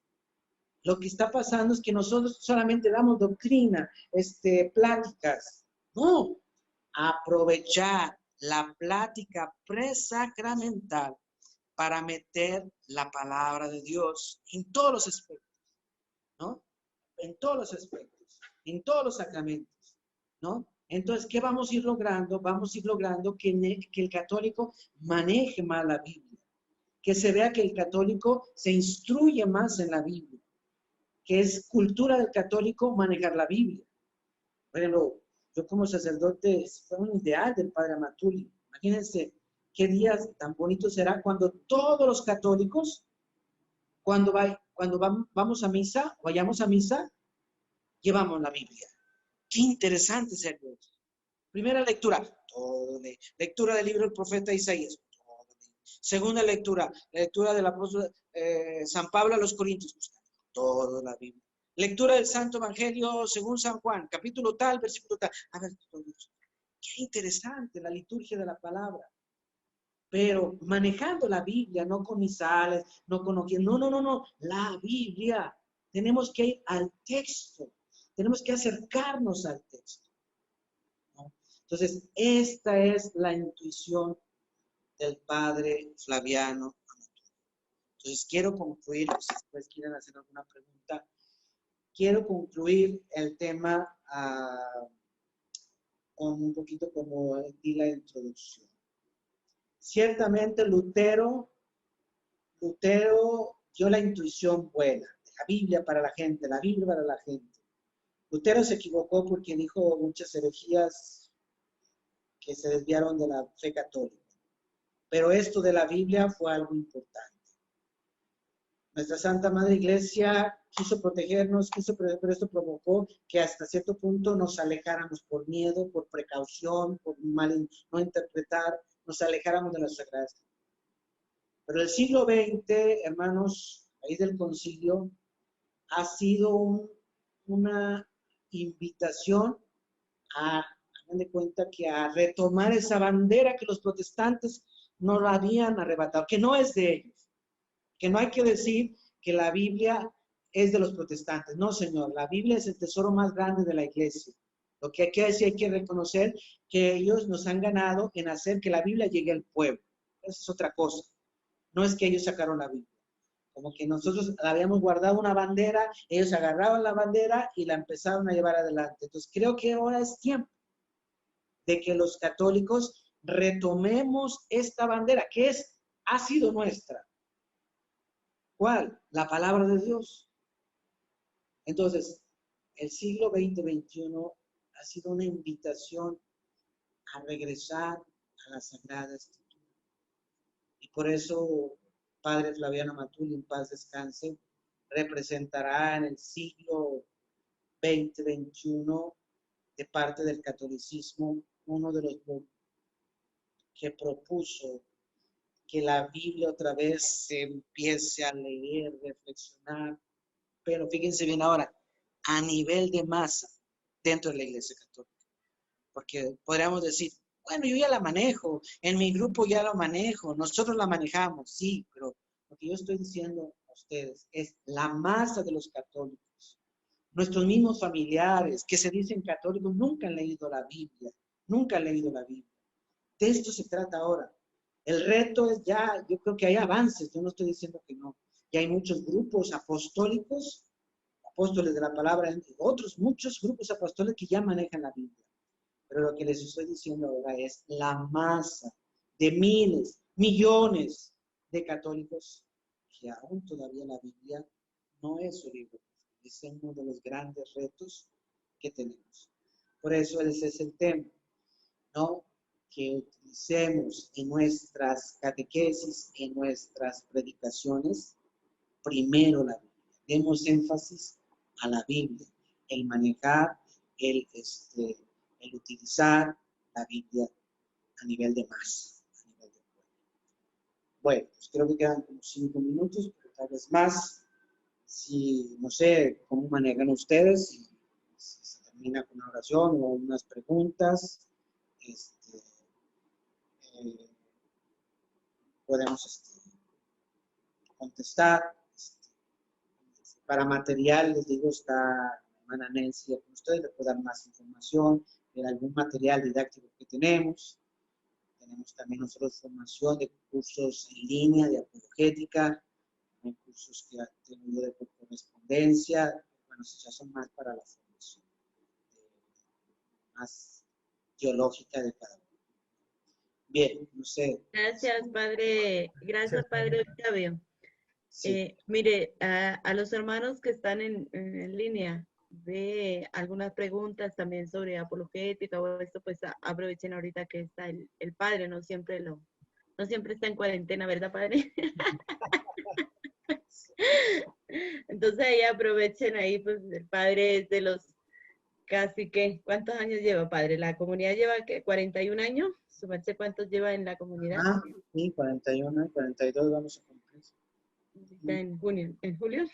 Lo que está pasando es que nosotros solamente damos doctrina, pláticas. No, aprovechar la plática presacramental para meter la palabra de Dios en todos los aspectos, ¿no? En todos los aspectos, en todos los sacramentos, ¿no? Entonces, ¿qué vamos a ir logrando? Vamos a ir logrando que el católico maneje más la Biblia, que se vea que el católico se instruye más en la Biblia, que es cultura del católico manejar la Biblia. Por ejemplo, yo como sacerdote, fue un ideal del Padre Matuli. Imagínense qué días tan bonitos será cuando todos los católicos, cuando vamos a misa, vayamos a misa, llevamos la Biblia. Qué interesante sería eso. Primera lectura, todo lectura del libro del profeta Isaías. Segunda lectura, la lectura del apóstol San Pablo a los Corintios. Toda la Biblia. Lectura del Santo Evangelio según San Juan, capítulo tal, versículo tal. A ver, qué interesante la liturgia de la palabra. pero manejando la Biblia, no con misales, no con no, la Biblia. Tenemos que ir al texto, tenemos que acercarnos al texto, ¿no? Entonces, esta es la intuición del padre Flaviano. Entonces, quiero concluir, si después quieren hacer alguna pregunta, quiero concluir el tema con un poquito como di la introducción. Ciertamente Lutero dio la intuición buena, de la Biblia para la gente, la Biblia para la gente. Lutero se equivocó porque dijo muchas herejías que se desviaron de la fe católica. Pero esto de la Biblia fue algo importante. Nuestra Santa Madre Iglesia quiso protegernos, pero esto provocó que hasta cierto punto nos alejáramos por miedo, por precaución, por no interpretar, nos alejáramos de las Sagradas. Pero el siglo XX, hermanos, a raíz del concilio, ha sido una invitación hagan de cuenta que a retomar esa bandera que los protestantes no la habían arrebatado, que no es de ellos, que no hay que decir que la Biblia es de los protestantes. No, señor, la Biblia es el tesoro más grande de la iglesia. Lo que hay que decir, hay que reconocer que ellos nos han ganado en hacer que la Biblia llegue al pueblo. Esa es otra cosa. No es que ellos sacaron la Biblia. Como que nosotros habíamos guardado una bandera, ellos agarraban la bandera y la empezaron a llevar adelante. Entonces creo que ahora es tiempo de que los católicos retomemos esta bandera, que ha sido nuestra. ¿Cuál? La palabra de Dios. Entonces, el siglo XX-XXI ha sido una invitación a regresar a la Sagrada Escritura. Y por eso, Padre Flaviano Matuli, en paz descanse, representará en el siglo XX-XXI, de parte del catolicismo, uno de los que propuso que la Biblia otra vez se empiece a leer, reflexionar, pero fíjense bien ahora, a nivel de masa dentro de la Iglesia Católica. Porque podríamos decir, bueno, yo ya la manejo, en mi grupo ya la manejo, nosotros la manejamos, sí, pero lo que yo estoy diciendo a ustedes es la masa de los católicos. Nuestros mismos familiares que se dicen católicos nunca han leído la Biblia, nunca han leído la Biblia. De esto se trata ahora. El reto es ya, yo creo que hay avances, yo no estoy diciendo que no. Ya hay muchos grupos apostólicos, apóstoles de la palabra, otros muchos grupos apóstoles que ya manejan la Biblia. Pero lo que les estoy diciendo ahora es la masa de miles, millones de católicos que aún todavía la Biblia no es su libro. Es uno de los grandes retos que tenemos. Por eso ese es el tema, ¿no? Que utilicemos en nuestras catequesis, en nuestras predicaciones, primero la Biblia. Demos énfasis a la Biblia, el manejar, el utilizar la Biblia a nivel de masa, a nivel de pueblo. Bueno, pues creo que quedan como 5 minutos, pero tal vez más. Si, no sé, cómo manejan ustedes, si se termina con una oración o unas preguntas, podemos contestar. Para material, les digo, está la hermana Nancy con ustedes, les puedo dar más información de algún material didáctico que tenemos. Tenemos también nosotros formación de cursos en línea, de apologética, hay cursos que tengo de correspondencia, bueno, ya son más para la formación más teológica de cada uno. Bien, no sé. Gracias, Padre. Gracias, Padre Octavio. Sí. Mire, a los hermanos que están en línea, ve algunas preguntas también sobre apologética o esto, pues aprovechen ahorita que está el Padre, no siempre está en cuarentena, ¿verdad, Padre? Entonces ahí aprovechen ahí, pues el Padre es de los casi que, ¿cuántos años lleva, Padre? ¿La comunidad lleva qué? ¿41 años? ¿Su merced cuántos lleva en la comunidad? Sí, 41, 42 vamos a cumplir. En junio, en julio.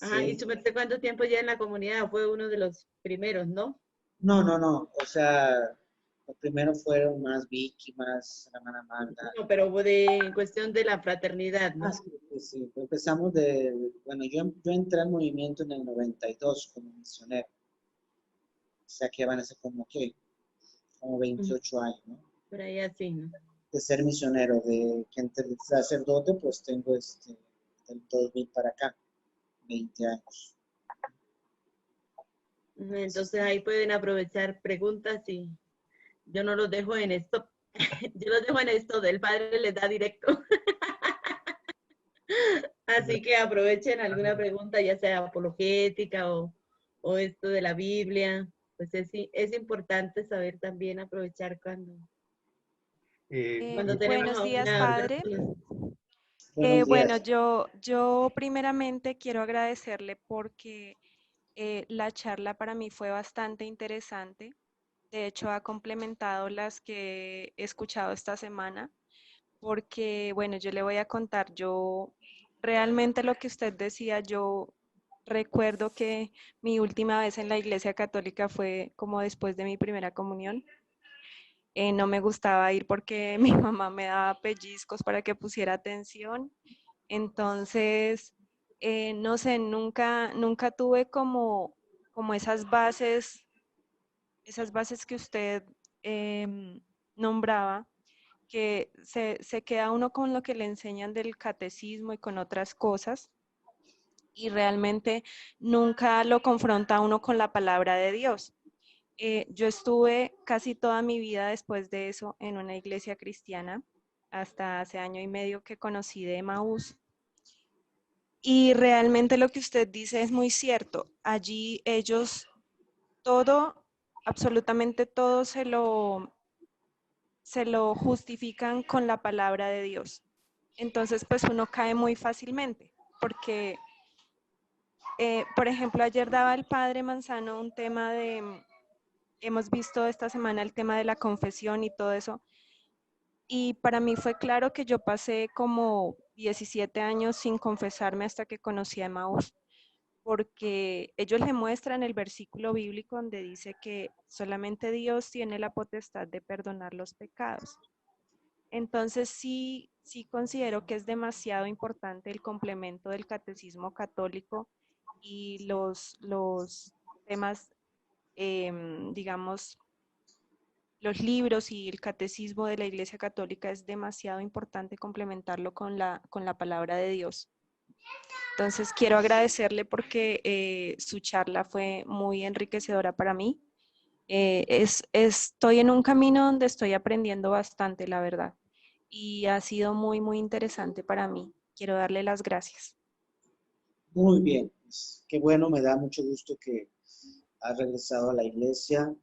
Ajá, sí. ¿Y su merced cuánto tiempo lleva en la comunidad? Fue uno de los primeros, ¿no? No. O sea, Los primeros fueron más Vicky, más la hermana Magda. No, pero en cuestión de la fraternidad, ¿no? Sí, pues sí. Empezamos bueno, yo entré al movimiento en el 92 como misionero. O sea que van a ser como 28 años, ¿no? Por ahí así, ¿no? De ser misionero, de que entre sacerdote, pues tengo del 2000 para acá, 20 años. Entonces ahí pueden aprovechar preguntas y yo no los dejo en esto. Yo los dejo en esto, del Padre les da directo. Así que aprovechen alguna pregunta, ya sea apologética o esto de la Biblia. Pues es importante saber también aprovechar cuando tenemos Buenos a días, una padre. persona. Buenos Bueno, días. yo primeramente quiero agradecerle porque la charla para mí fue bastante interesante. De hecho, ha complementado las que he escuchado esta semana, porque, bueno, yo le voy a contar, yo realmente lo que usted decía, yo recuerdo que mi última vez en la Iglesia Católica fue como después de mi primera comunión. No me gustaba ir porque mi mamá me daba pellizcos para que pusiera atención. Entonces, no sé, nunca tuve como esas bases que usted nombraba, que se queda uno con lo que le enseñan del catecismo y con otras cosas, y realmente nunca lo confronta a uno con la palabra de Dios. Yo estuve casi toda mi vida después de eso en una iglesia cristiana, hasta hace año y medio que conocí de Emaús. Y realmente lo que usted dice es muy cierto. Allí ellos todo, absolutamente todo se lo justifican con la palabra de Dios. Entonces, pues uno cae muy fácilmente, porque, por ejemplo, ayer daba el padre Manzano un tema hemos visto esta semana el tema de la confesión y todo eso, y para mí fue claro que yo pasé como 17 años sin confesarme hasta que conocí a Emaús, porque ellos le muestran el versículo bíblico donde dice que solamente Dios tiene la potestad de perdonar los pecados. Entonces sí considero que es demasiado importante el complemento del catecismo católico y los temas, digamos, los libros y el catecismo de la Iglesia Católica. Es demasiado importante complementarlo con la palabra de Dios. Entonces quiero agradecerle porque su charla fue muy enriquecedora para mí. Estoy en un camino donde estoy aprendiendo bastante, la verdad, y ha sido muy, muy interesante para mí. Quiero darle las gracias. Muy bien, pues, qué bueno, me da mucho gusto que has regresado a la iglesia.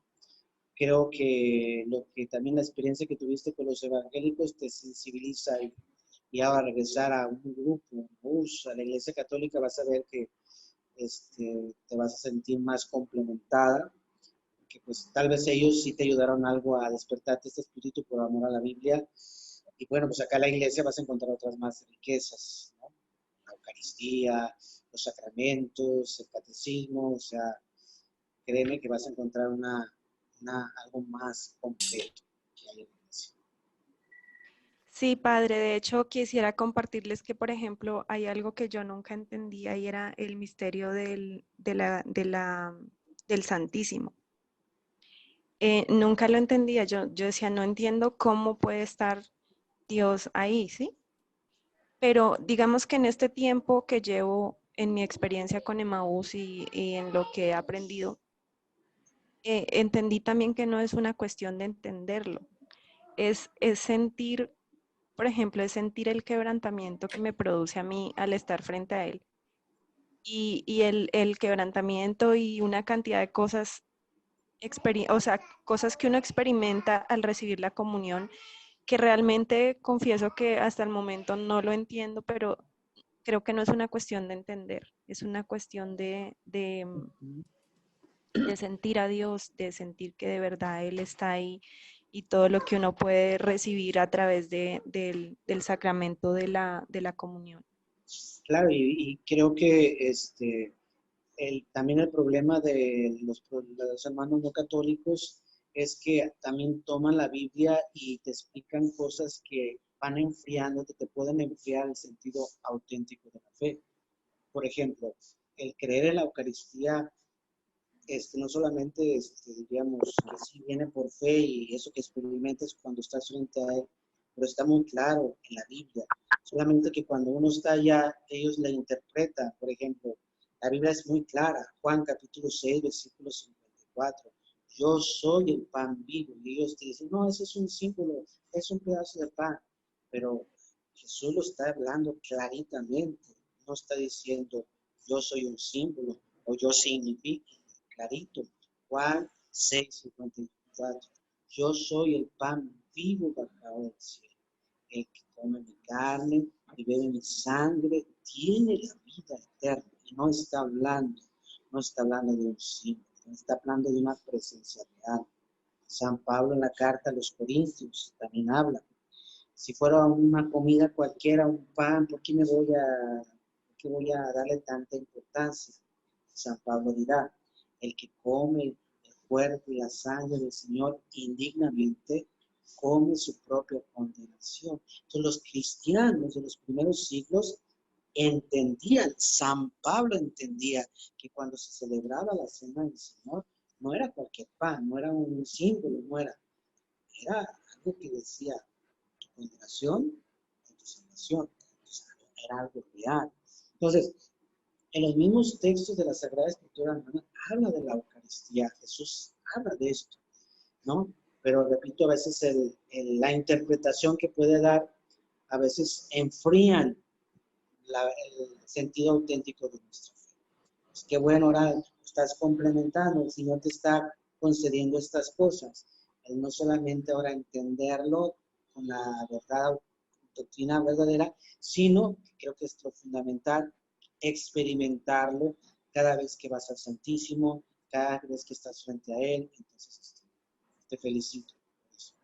Creo que también la experiencia que tuviste con los evangélicos te sensibiliza y a regresar a un grupo, a la iglesia católica, vas a ver que te vas a sentir más complementada, que pues tal vez ellos sí te ayudaron algo a despertarte este espíritu por amor a la Biblia. Y bueno, pues acá en la iglesia vas a encontrar otras más riquezas, ¿no? La Eucaristía, los sacramentos, el catecismo, o sea, créeme que vas a encontrar algo más completo que hay en la iglesia. Sí, padre, de hecho quisiera compartirles que, por ejemplo, hay algo que yo nunca entendía y era el misterio del Santísimo. Nunca lo entendía, yo decía, no entiendo cómo puede estar Dios ahí, ¿sí? Pero digamos que en este tiempo que llevo en mi experiencia con Emaús y en lo que he aprendido, entendí también que no es una cuestión de entenderlo, es sentir, por ejemplo, es sentir el quebrantamiento que me produce a mí al estar frente a Él. Y el quebrantamiento y una cantidad de cosas, o sea, cosas que uno experimenta al recibir la comunión, que realmente confieso que hasta el momento no lo entiendo, pero creo que no es una cuestión de entender, es una cuestión de sentir a Dios, de sentir que de verdad Él está ahí, y todo lo que uno puede recibir a través del sacramento de la comunión. Claro, y creo que también el problema de los hermanos no católicos es que también toman la Biblia y te explican cosas que van enfriando, que te pueden enfriar el sentido auténtico de la fe. Por ejemplo, el creer en la Eucaristía, no solamente, diríamos, que sí viene por fe y eso que experimentas cuando estás frente a Él, pero está muy claro en la Biblia. Solamente que cuando uno está allá, ellos la interpretan. Por ejemplo, la Biblia es muy clara. Juan capítulo 6, versículo 54. Yo soy el pan vivo. Y ellos te dicen, no, ese es un símbolo, es un pedazo de pan. Pero Jesús lo está hablando claritamente. No está diciendo, yo soy un símbolo o yo significo. Clarito. Juan 6, 54. Yo soy el pan vivo bajado del cielo. El que come mi carne y bebe mi sangre tiene la vida eterna. Y no está hablando de un símbolo, está hablando de una presencia real. San Pablo en la carta a los Corintios también habla. Si fuera una comida cualquiera, un pan, ¿por qué voy a darle tanta importancia? San Pablo dirá, el que come el cuerpo y la sangre del Señor indignamente, come su propia condenación. Entonces los cristianos de los primeros siglos entendían, San Pablo entendía que cuando se celebraba la cena del Señor, no era cualquier pan, no era un símbolo, era algo que decía tu condenación y tu salvación. Era algo real. Entonces, en los mismos textos de la Sagrada Escritura, hermana, habla de la Eucaristía. Jesús habla de esto, ¿no? Pero repito, a veces la interpretación que puede dar, a veces enfrían el sentido auténtico de nuestra fe. Pues qué bueno, ahora estás complementando, el Señor te está concediendo estas cosas. El no solamente ahora entenderlo con la verdad, doctrina verdadera, sino, creo que es lo fundamental, experimentarlo cada vez que vas al Santísimo, cada vez que estás frente a Él. Entonces, te felicito por eso.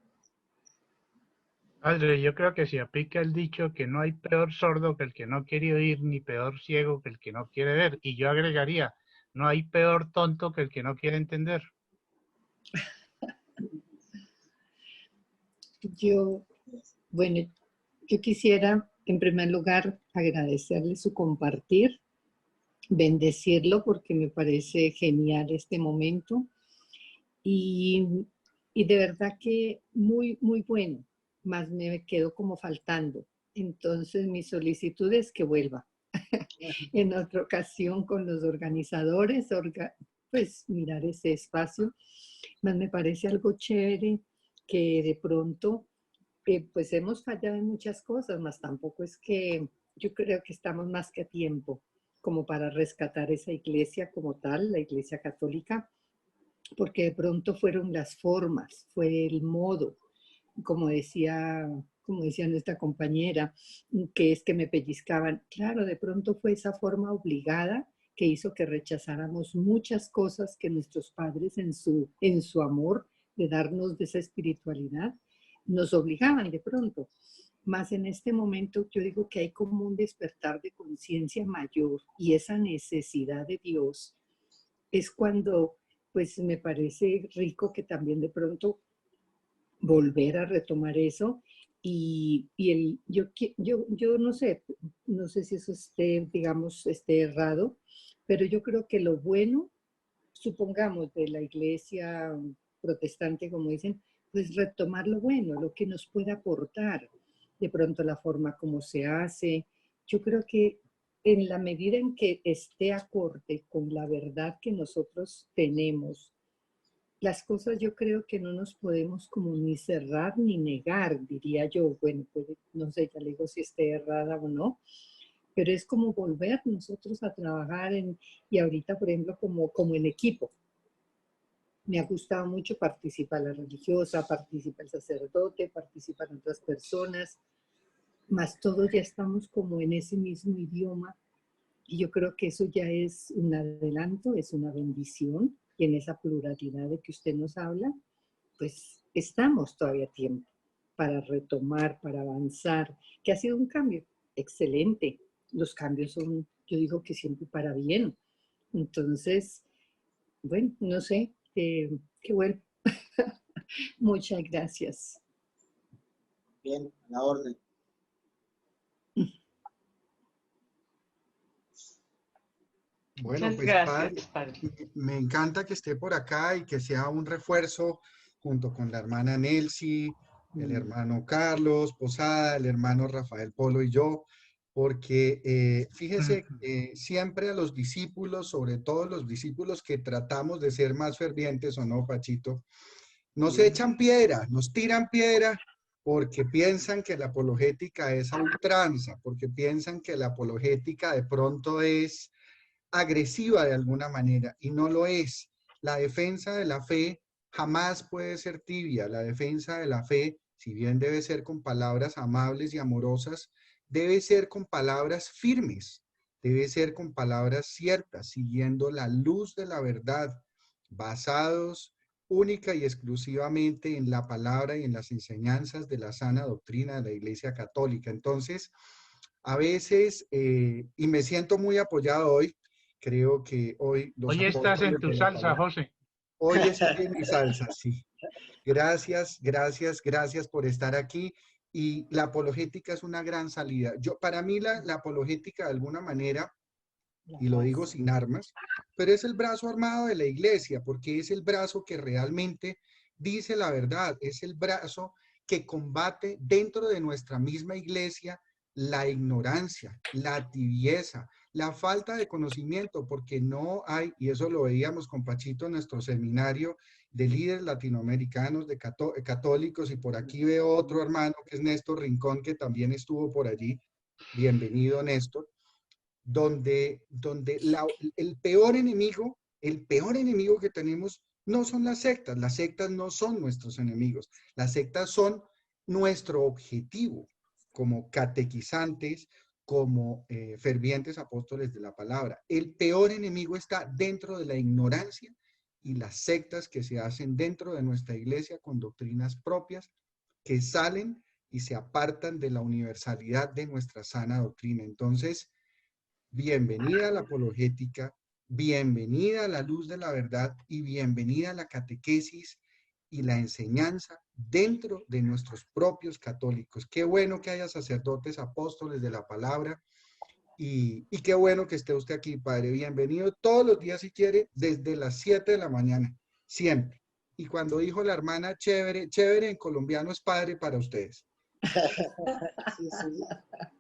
Padre, yo creo que se aplica el dicho que no hay peor sordo que el que no quiere oír, ni peor ciego que el que no quiere ver. Y yo agregaría, no hay peor tonto que el que no quiere entender. Bueno, yo quisiera en primer lugar agradecerle su compartir, bendecirlo porque me parece genial este momento y de verdad que muy, muy bueno, más me quedó como faltando. Entonces mi solicitud es que vuelva en otra ocasión con los organizadores, pues mirar ese espacio. Más me parece algo chévere que de pronto pues hemos fallado en muchas cosas, más tampoco es que yo creo que estamos más que a tiempo como para rescatar esa iglesia como tal, la iglesia católica, porque de pronto fueron las formas, fue el modo, como decía nuestra compañera, que es que me pellizcaban. Claro, de pronto fue esa forma obligada que hizo que rechazáramos muchas cosas que nuestros padres en su amor de darnos de esa espiritualidad, nos obligaban de pronto. Más en este momento yo digo que hay como un despertar de conciencia mayor y esa necesidad de Dios es cuando pues me parece rico que también de pronto volver a retomar eso yo no sé si eso esté errado, pero yo creo que lo bueno, supongamos de la iglesia protestante, como dicen, pues retomar lo bueno, lo que nos pueda aportar, de pronto la forma como se hace. Yo creo que en la medida en que esté acorde con la verdad que nosotros tenemos, las cosas yo creo que no nos podemos como ni cerrar ni negar, diría yo. Bueno, no sé, ya le digo si esté errada o no, pero es como volver nosotros a trabajar y ahorita, por ejemplo, como en equipo. Me ha gustado mucho participar la religiosa, participa el sacerdote, participan otras personas, más todos ya estamos como en ese mismo idioma y yo creo que eso ya es un adelanto, es una bendición. Y en esa pluralidad de que usted nos habla, pues estamos todavía a tiempo para retomar, para avanzar, que ha sido un cambio excelente. Los cambios son, yo digo que siempre para bien. Entonces, bueno, no sé, que Muchas gracias. Bien, a la orden. Bueno, Muchas pues gracias, padre, padre. me encanta que esté por acá y que sea un refuerzo junto con la hermana Nelcy, el hermano Carlos Posada, el hermano Rafael Polo y yo, porque fíjese, siempre a los discípulos, sobre todo los discípulos que tratamos de ser más fervientes o no, Pachito, nos echan piedra, nos tiran piedra porque piensan que la apologética es a ultranza, porque piensan que la apologética de pronto es agresiva de alguna manera, y no lo es. La defensa de la fe jamás puede ser tibia. La defensa de la fe, si bien debe ser con palabras amables y amorosas, debe ser con palabras firmes, debe ser con palabras ciertas, siguiendo la luz de la verdad, basados única y exclusivamente en la palabra y en las enseñanzas de la sana doctrina de la Iglesia Católica. Entonces, a veces, y me siento muy apoyado hoy, creo que hoy los Hoy estás en apóstoles tu de la salsa, palabra, José. hoy estoy en mi salsa, sí. Gracias, gracias, gracias por estar aquí. Y la apologética es una gran salida. Para mí la apologética de alguna manera, y lo digo sin armas, pero es el brazo armado de la iglesia, porque es el brazo que realmente dice la verdad, es el brazo que combate dentro de nuestra misma iglesia la ignorancia, la tibieza, la falta de conocimiento, porque no hay, y eso lo veíamos con Pachito en nuestro seminario de líderes latinoamericanos, de católicos, y por aquí veo otro hermano que es Néstor Rincón, que también estuvo por allí. Bienvenido, Néstor. Donde el peor enemigo que tenemos no son las sectas no son nuestros enemigos, las sectas son nuestro objetivo como catequizantes, como fervientes apóstoles de la palabra. El peor enemigo está dentro de la ignorancia y las sectas que se hacen dentro de nuestra iglesia con doctrinas propias que salen y se apartan de la universalidad de nuestra sana doctrina. Entonces, bienvenida a la apologética, bienvenida a la luz de la verdad y bienvenida a la catequesis y la enseñanza dentro de nuestros propios católicos. Qué bueno que haya sacerdotes, apóstoles de la palabra y qué bueno que esté usted aquí, Padre. Bienvenido todos los días si quiere, desde las 7 de la mañana, siempre. Y cuando dijo la hermana, chévere, chévere en colombiano es padre para ustedes. Sí, sí.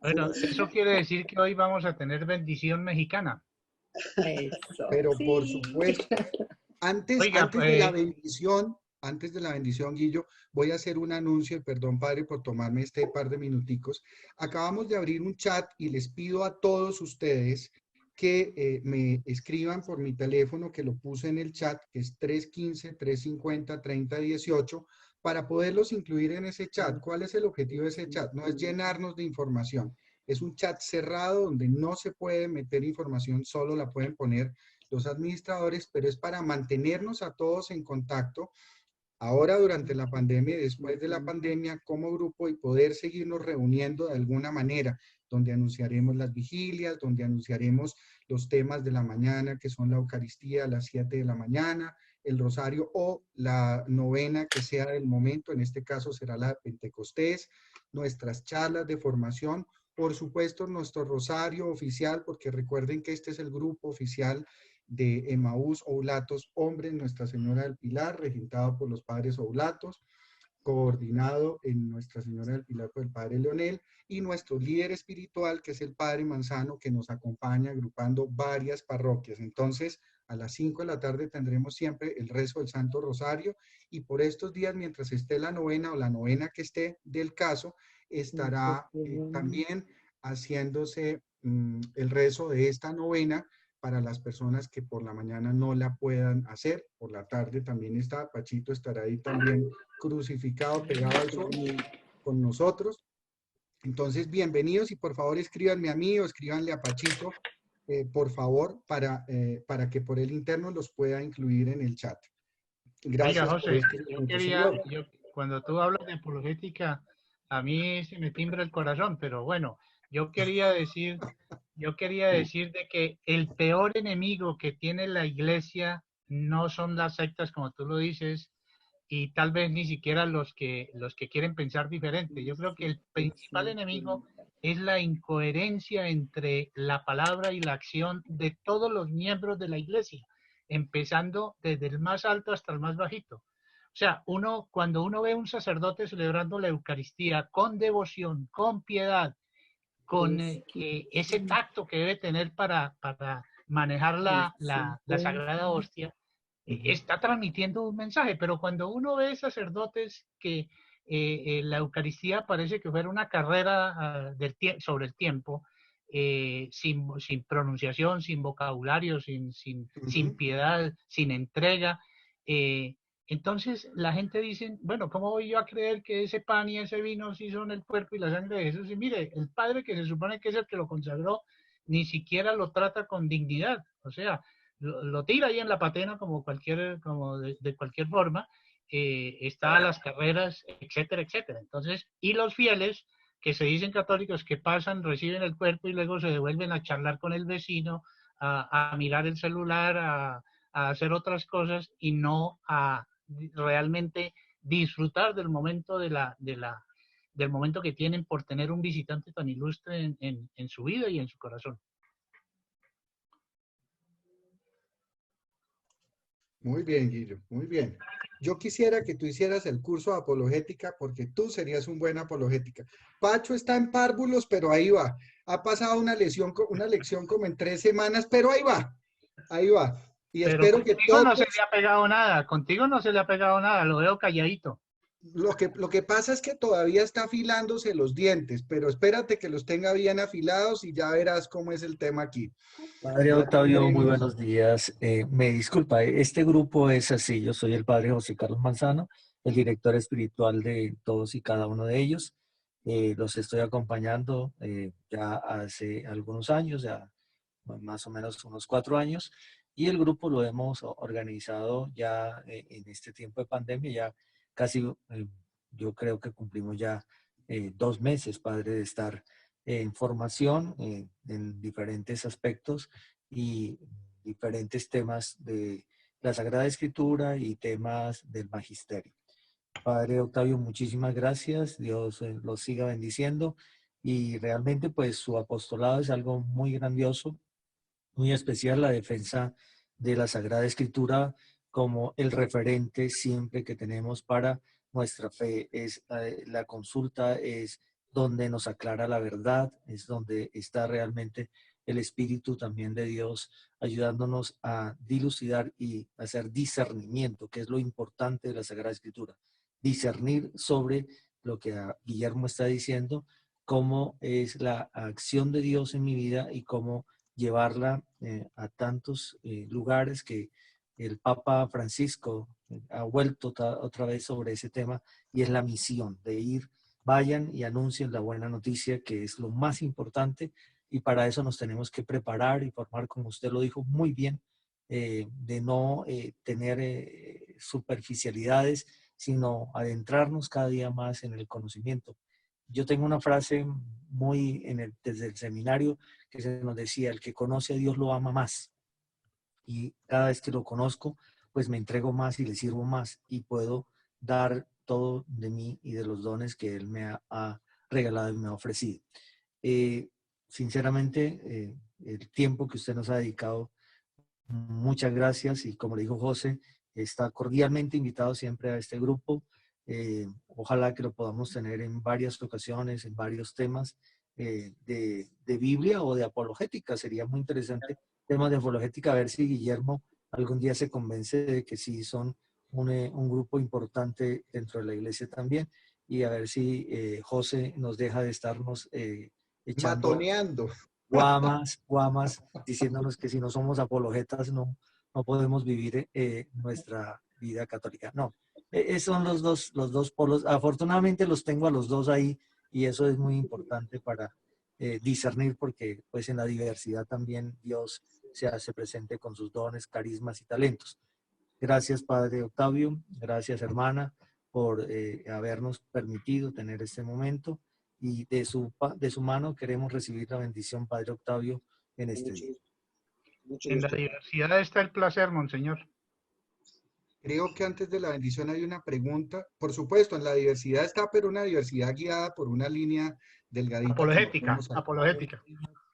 Bueno, eso quiere decir que hoy vamos a tener bendición mexicana. Eso, Pero sí. por supuesto, antes de la bendición, Guillo, voy a hacer un anuncio, y perdón, Padre, por tomarme este par de minuticos. Acabamos de abrir un chat y les pido a todos ustedes que me escriban por mi teléfono, que lo puse en el chat, que es 315-350-3018, para poderlos incluir en ese chat. ¿Cuál es el objetivo de ese chat? No es llenarnos de información. Es un chat cerrado donde no se puede meter información, solo la pueden poner los administradores, pero es para mantenernos a todos en contacto ahora durante la pandemia y después de la pandemia como grupo y poder seguirnos reuniendo de alguna manera, donde anunciaremos las vigilias, donde anunciaremos los temas de la mañana, que son la Eucaristía a las 7 de la mañana, el rosario o la novena que sea del momento, en este caso será la Pentecostés, nuestras charlas de formación, por supuesto nuestro rosario oficial, porque recuerden que este es el grupo oficial de Emaús Oblatos Hombres Nuestra Señora del Pilar, regentado por los padres Oblatos, coordinado en Nuestra Señora del Pilar por el padre Leonel, y nuestro líder espiritual, que es el padre Manzano, que nos acompaña agrupando varias parroquias. Entonces, a las 5 de la tarde tendremos siempre el rezo del Santo Rosario, y por estos días, mientras esté la novena o la novena que esté del caso, estará también haciéndose el rezo de esta novena para las personas que por la mañana no la puedan hacer. Por la tarde también está, Pachito estará ahí también crucificado, pegado al sol con nosotros. Entonces, bienvenidos y por favor escríbanme a mí o escríbanle a Pachito, por favor, para que por el interno los pueda incluir en el chat. Gracias. Oiga, José, señor. Cuando tú hablas de apologética, a mí se me timbra el corazón, pero bueno, yo quería decir de que el peor enemigo que tiene la iglesia no son las sectas, como tú lo dices, y tal vez ni siquiera los que quieren pensar diferente. Yo creo que el principal enemigo es la incoherencia entre la palabra y la acción de todos los miembros de la iglesia, empezando desde el más alto hasta el más bajito. O sea, cuando uno ve a un sacerdote celebrando la Eucaristía con devoción, con piedad, con ese tacto que debe tener para manejar la Sagrada Hostia, está transmitiendo un mensaje, pero cuando uno ve sacerdotes que la Eucaristía parece que fuera una carrera sobre el tiempo, sin pronunciación, sin vocabulario, sin piedad, sin entrega, entonces la gente dice, bueno, ¿cómo voy yo a creer que ese pan y ese vino sí son el cuerpo y la sangre de Jesús? Y mire, el Padre, que se supone que es el que lo consagró, ni siquiera lo trata con dignidad, o sea, lo tira ahí en la patena como de cualquier forma, está a las carreras, etcétera, etcétera. Entonces, y los fieles que se dicen católicos, que pasan, reciben el cuerpo y luego se devuelven a charlar con el vecino, a mirar el celular, a hacer otras cosas y no a realmente disfrutar del momento del momento que tienen por tener un visitante tan ilustre en su vida y en su corazón. Muy bien, Guillo, muy bien. Yo quisiera que tú hicieras el curso de apologética porque tú serías un buen apologética. Pacho está en párvulos, pero ahí va. Ha pasado una lección como en 3 semanas, pero ahí va. Ahí va. Y pero espero que todos... no se todos... le ha pegado nada, contigo no se le ha pegado nada, lo veo calladito. Lo que pasa es que todavía está afilándose los dientes, pero espérate que los tenga bien afilados y ya verás cómo es el tema aquí. Padre Octavio, muy buenos días. Me disculpa, este grupo es así. Yo soy el Padre José Carlos Manzano, el director espiritual de todos y cada uno de ellos. Los estoy acompañando ya hace algunos años, ya más o menos unos 4 años, y el grupo lo hemos organizado ya en este tiempo de pandemia, ya casi, yo creo que cumplimos ya 2 meses, Padre, de estar en formación en diferentes aspectos y diferentes temas de la Sagrada Escritura y temas del Magisterio. Padre Octavio, muchísimas gracias. Dios los siga bendiciendo y realmente pues su apostolado es algo muy grandioso, muy especial, la defensa de la Sagrada Escritura como el referente siempre que tenemos para nuestra fe. Es la consulta, es donde nos aclara la verdad, es donde está realmente el Espíritu también de Dios ayudándonos a dilucidar y hacer discernimiento, que es lo importante de la Sagrada Escritura. Discernir sobre lo que Guillermo está diciendo, cómo es la acción de Dios en mi vida y cómo llevarla a tantos lugares que el Papa Francisco ha vuelto otra vez sobre ese tema, y es la misión de ir, vayan y anuncien la buena noticia, que es lo más importante, y para eso nos tenemos que preparar y formar, como usted lo dijo muy bien, de no tener superficialidades, sino adentrarnos cada día más en el conocimiento. Yo tengo una frase muy desde el seminario que se nos decía: el que conoce a Dios lo ama más. Y cada vez que lo conozco, pues me entrego más y le sirvo más y puedo dar todo de mí y de los dones que Él me ha regalado y me ha ofrecido. Sinceramente, el tiempo que usted nos ha dedicado, muchas gracias, y como le dijo José, está cordialmente invitado siempre a este grupo. Ojalá que lo podamos tener en varias ocasiones, en varios temas de Biblia o de apologética. Sería muy interesante temas de apologética, a ver si Guillermo algún día se convence de que sí son un grupo importante dentro de la iglesia también, y a ver si José nos deja de estarnos echando matoneando guamas, diciéndonos que si no somos apologetas no podemos vivir nuestra vida católica. No, esos son los dos polos. Afortunadamente los tengo a los dos ahí, y eso es muy importante para discernir, porque pues en la diversidad también Dios se hace presente con sus dones, carismas y talentos. Gracias, Padre Octavio, gracias, hermana, por habernos permitido tener este momento, y de su mano queremos recibir la bendición, Padre Octavio, en este día. En la diversidad está el placer, Monseñor. Creo que antes de la bendición hay una pregunta. Por supuesto, en la diversidad está, pero una diversidad guiada por una línea delgadita. Apologética, apologética.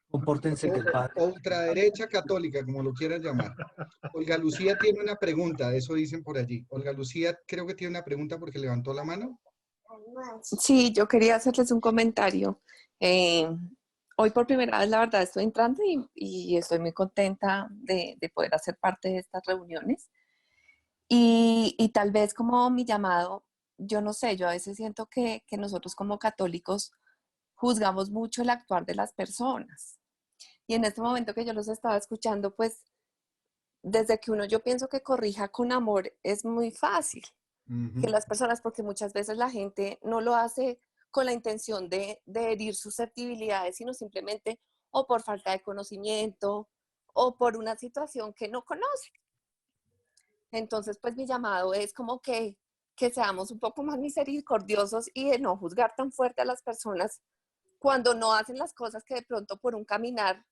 Compórtense que el padre... Ultraderecha católica, como lo quieras llamar. Olga Lucía tiene una pregunta, eso dicen por allí. Olga Lucía creo que tiene una pregunta porque levantó la mano. Sí, yo quería hacerles un comentario. Hoy por primera vez, la verdad, estoy entrando y estoy muy contenta de poder hacer parte de estas reuniones. Y tal vez como mi llamado, yo no sé, yo a veces siento que nosotros como católicos juzgamos mucho el actuar de las personas. Y en este momento que yo los estaba escuchando, pues desde que yo pienso que corrija con amor, es muy fácil que las personas, porque muchas veces la gente no lo hace con la intención de herir susceptibilidades, sino simplemente o por falta de conocimiento o por una situación que no conoce. Entonces, pues mi llamado es como que seamos un poco más misericordiosos y de no juzgar tan fuerte a las personas cuando no hacen las cosas que de pronto por un caminar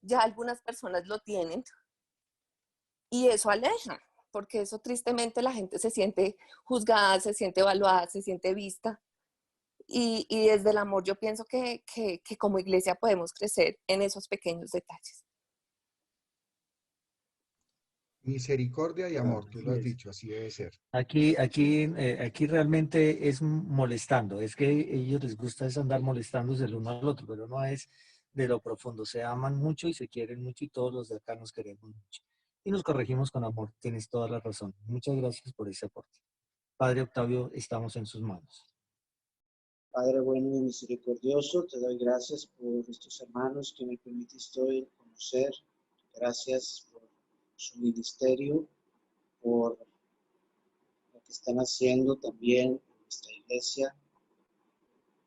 ya algunas personas lo tienen. Y eso aleja, porque eso tristemente la gente se siente juzgada, se siente evaluada, se siente vista. Y desde el amor yo pienso que como iglesia podemos crecer en esos pequeños detalles. Misericordia y amor, tú lo has dicho, así debe ser. Aquí realmente es molestando, es que a ellos les gusta es andar molestándose el uno al otro, pero no es de lo profundo, se aman mucho y se quieren mucho y todos los de acá nos queremos mucho. Y nos corregimos con amor, tienes toda la razón. Muchas gracias por ese aporte. Padre Octavio, estamos en sus manos. Padre bueno y misericordioso, te doy gracias por estos hermanos que me permitiste hoy conocer. Gracias por su ministerio, por lo que están haciendo también en nuestra iglesia.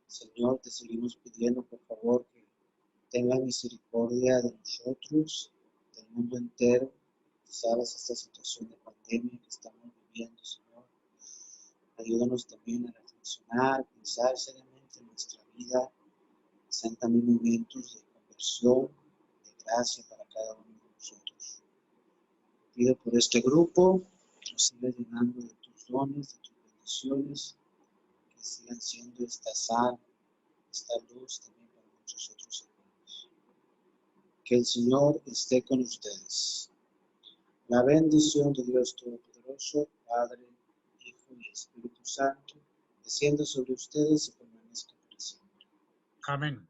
Señor, te seguimos pidiendo, por favor, que tenga misericordia de nosotros, del mundo entero. Sabes esta situación de pandemia que estamos viviendo, Señor. Ayúdanos también a reflexionar, pensar seriamente en nuestra vida. Sean también momentos de conversión, de gracia para cada uno de nosotros. Te pido por este grupo que nos sigas llenando de tus dones, de tus bendiciones, que sigan siendo esta sal, esta luz también para muchos otros hermanos. Que el Señor esté con ustedes. La bendición de Dios Todopoderoso, Padre, Hijo y Espíritu Santo, descienda sobre ustedes y permanezca para siempre. Amén.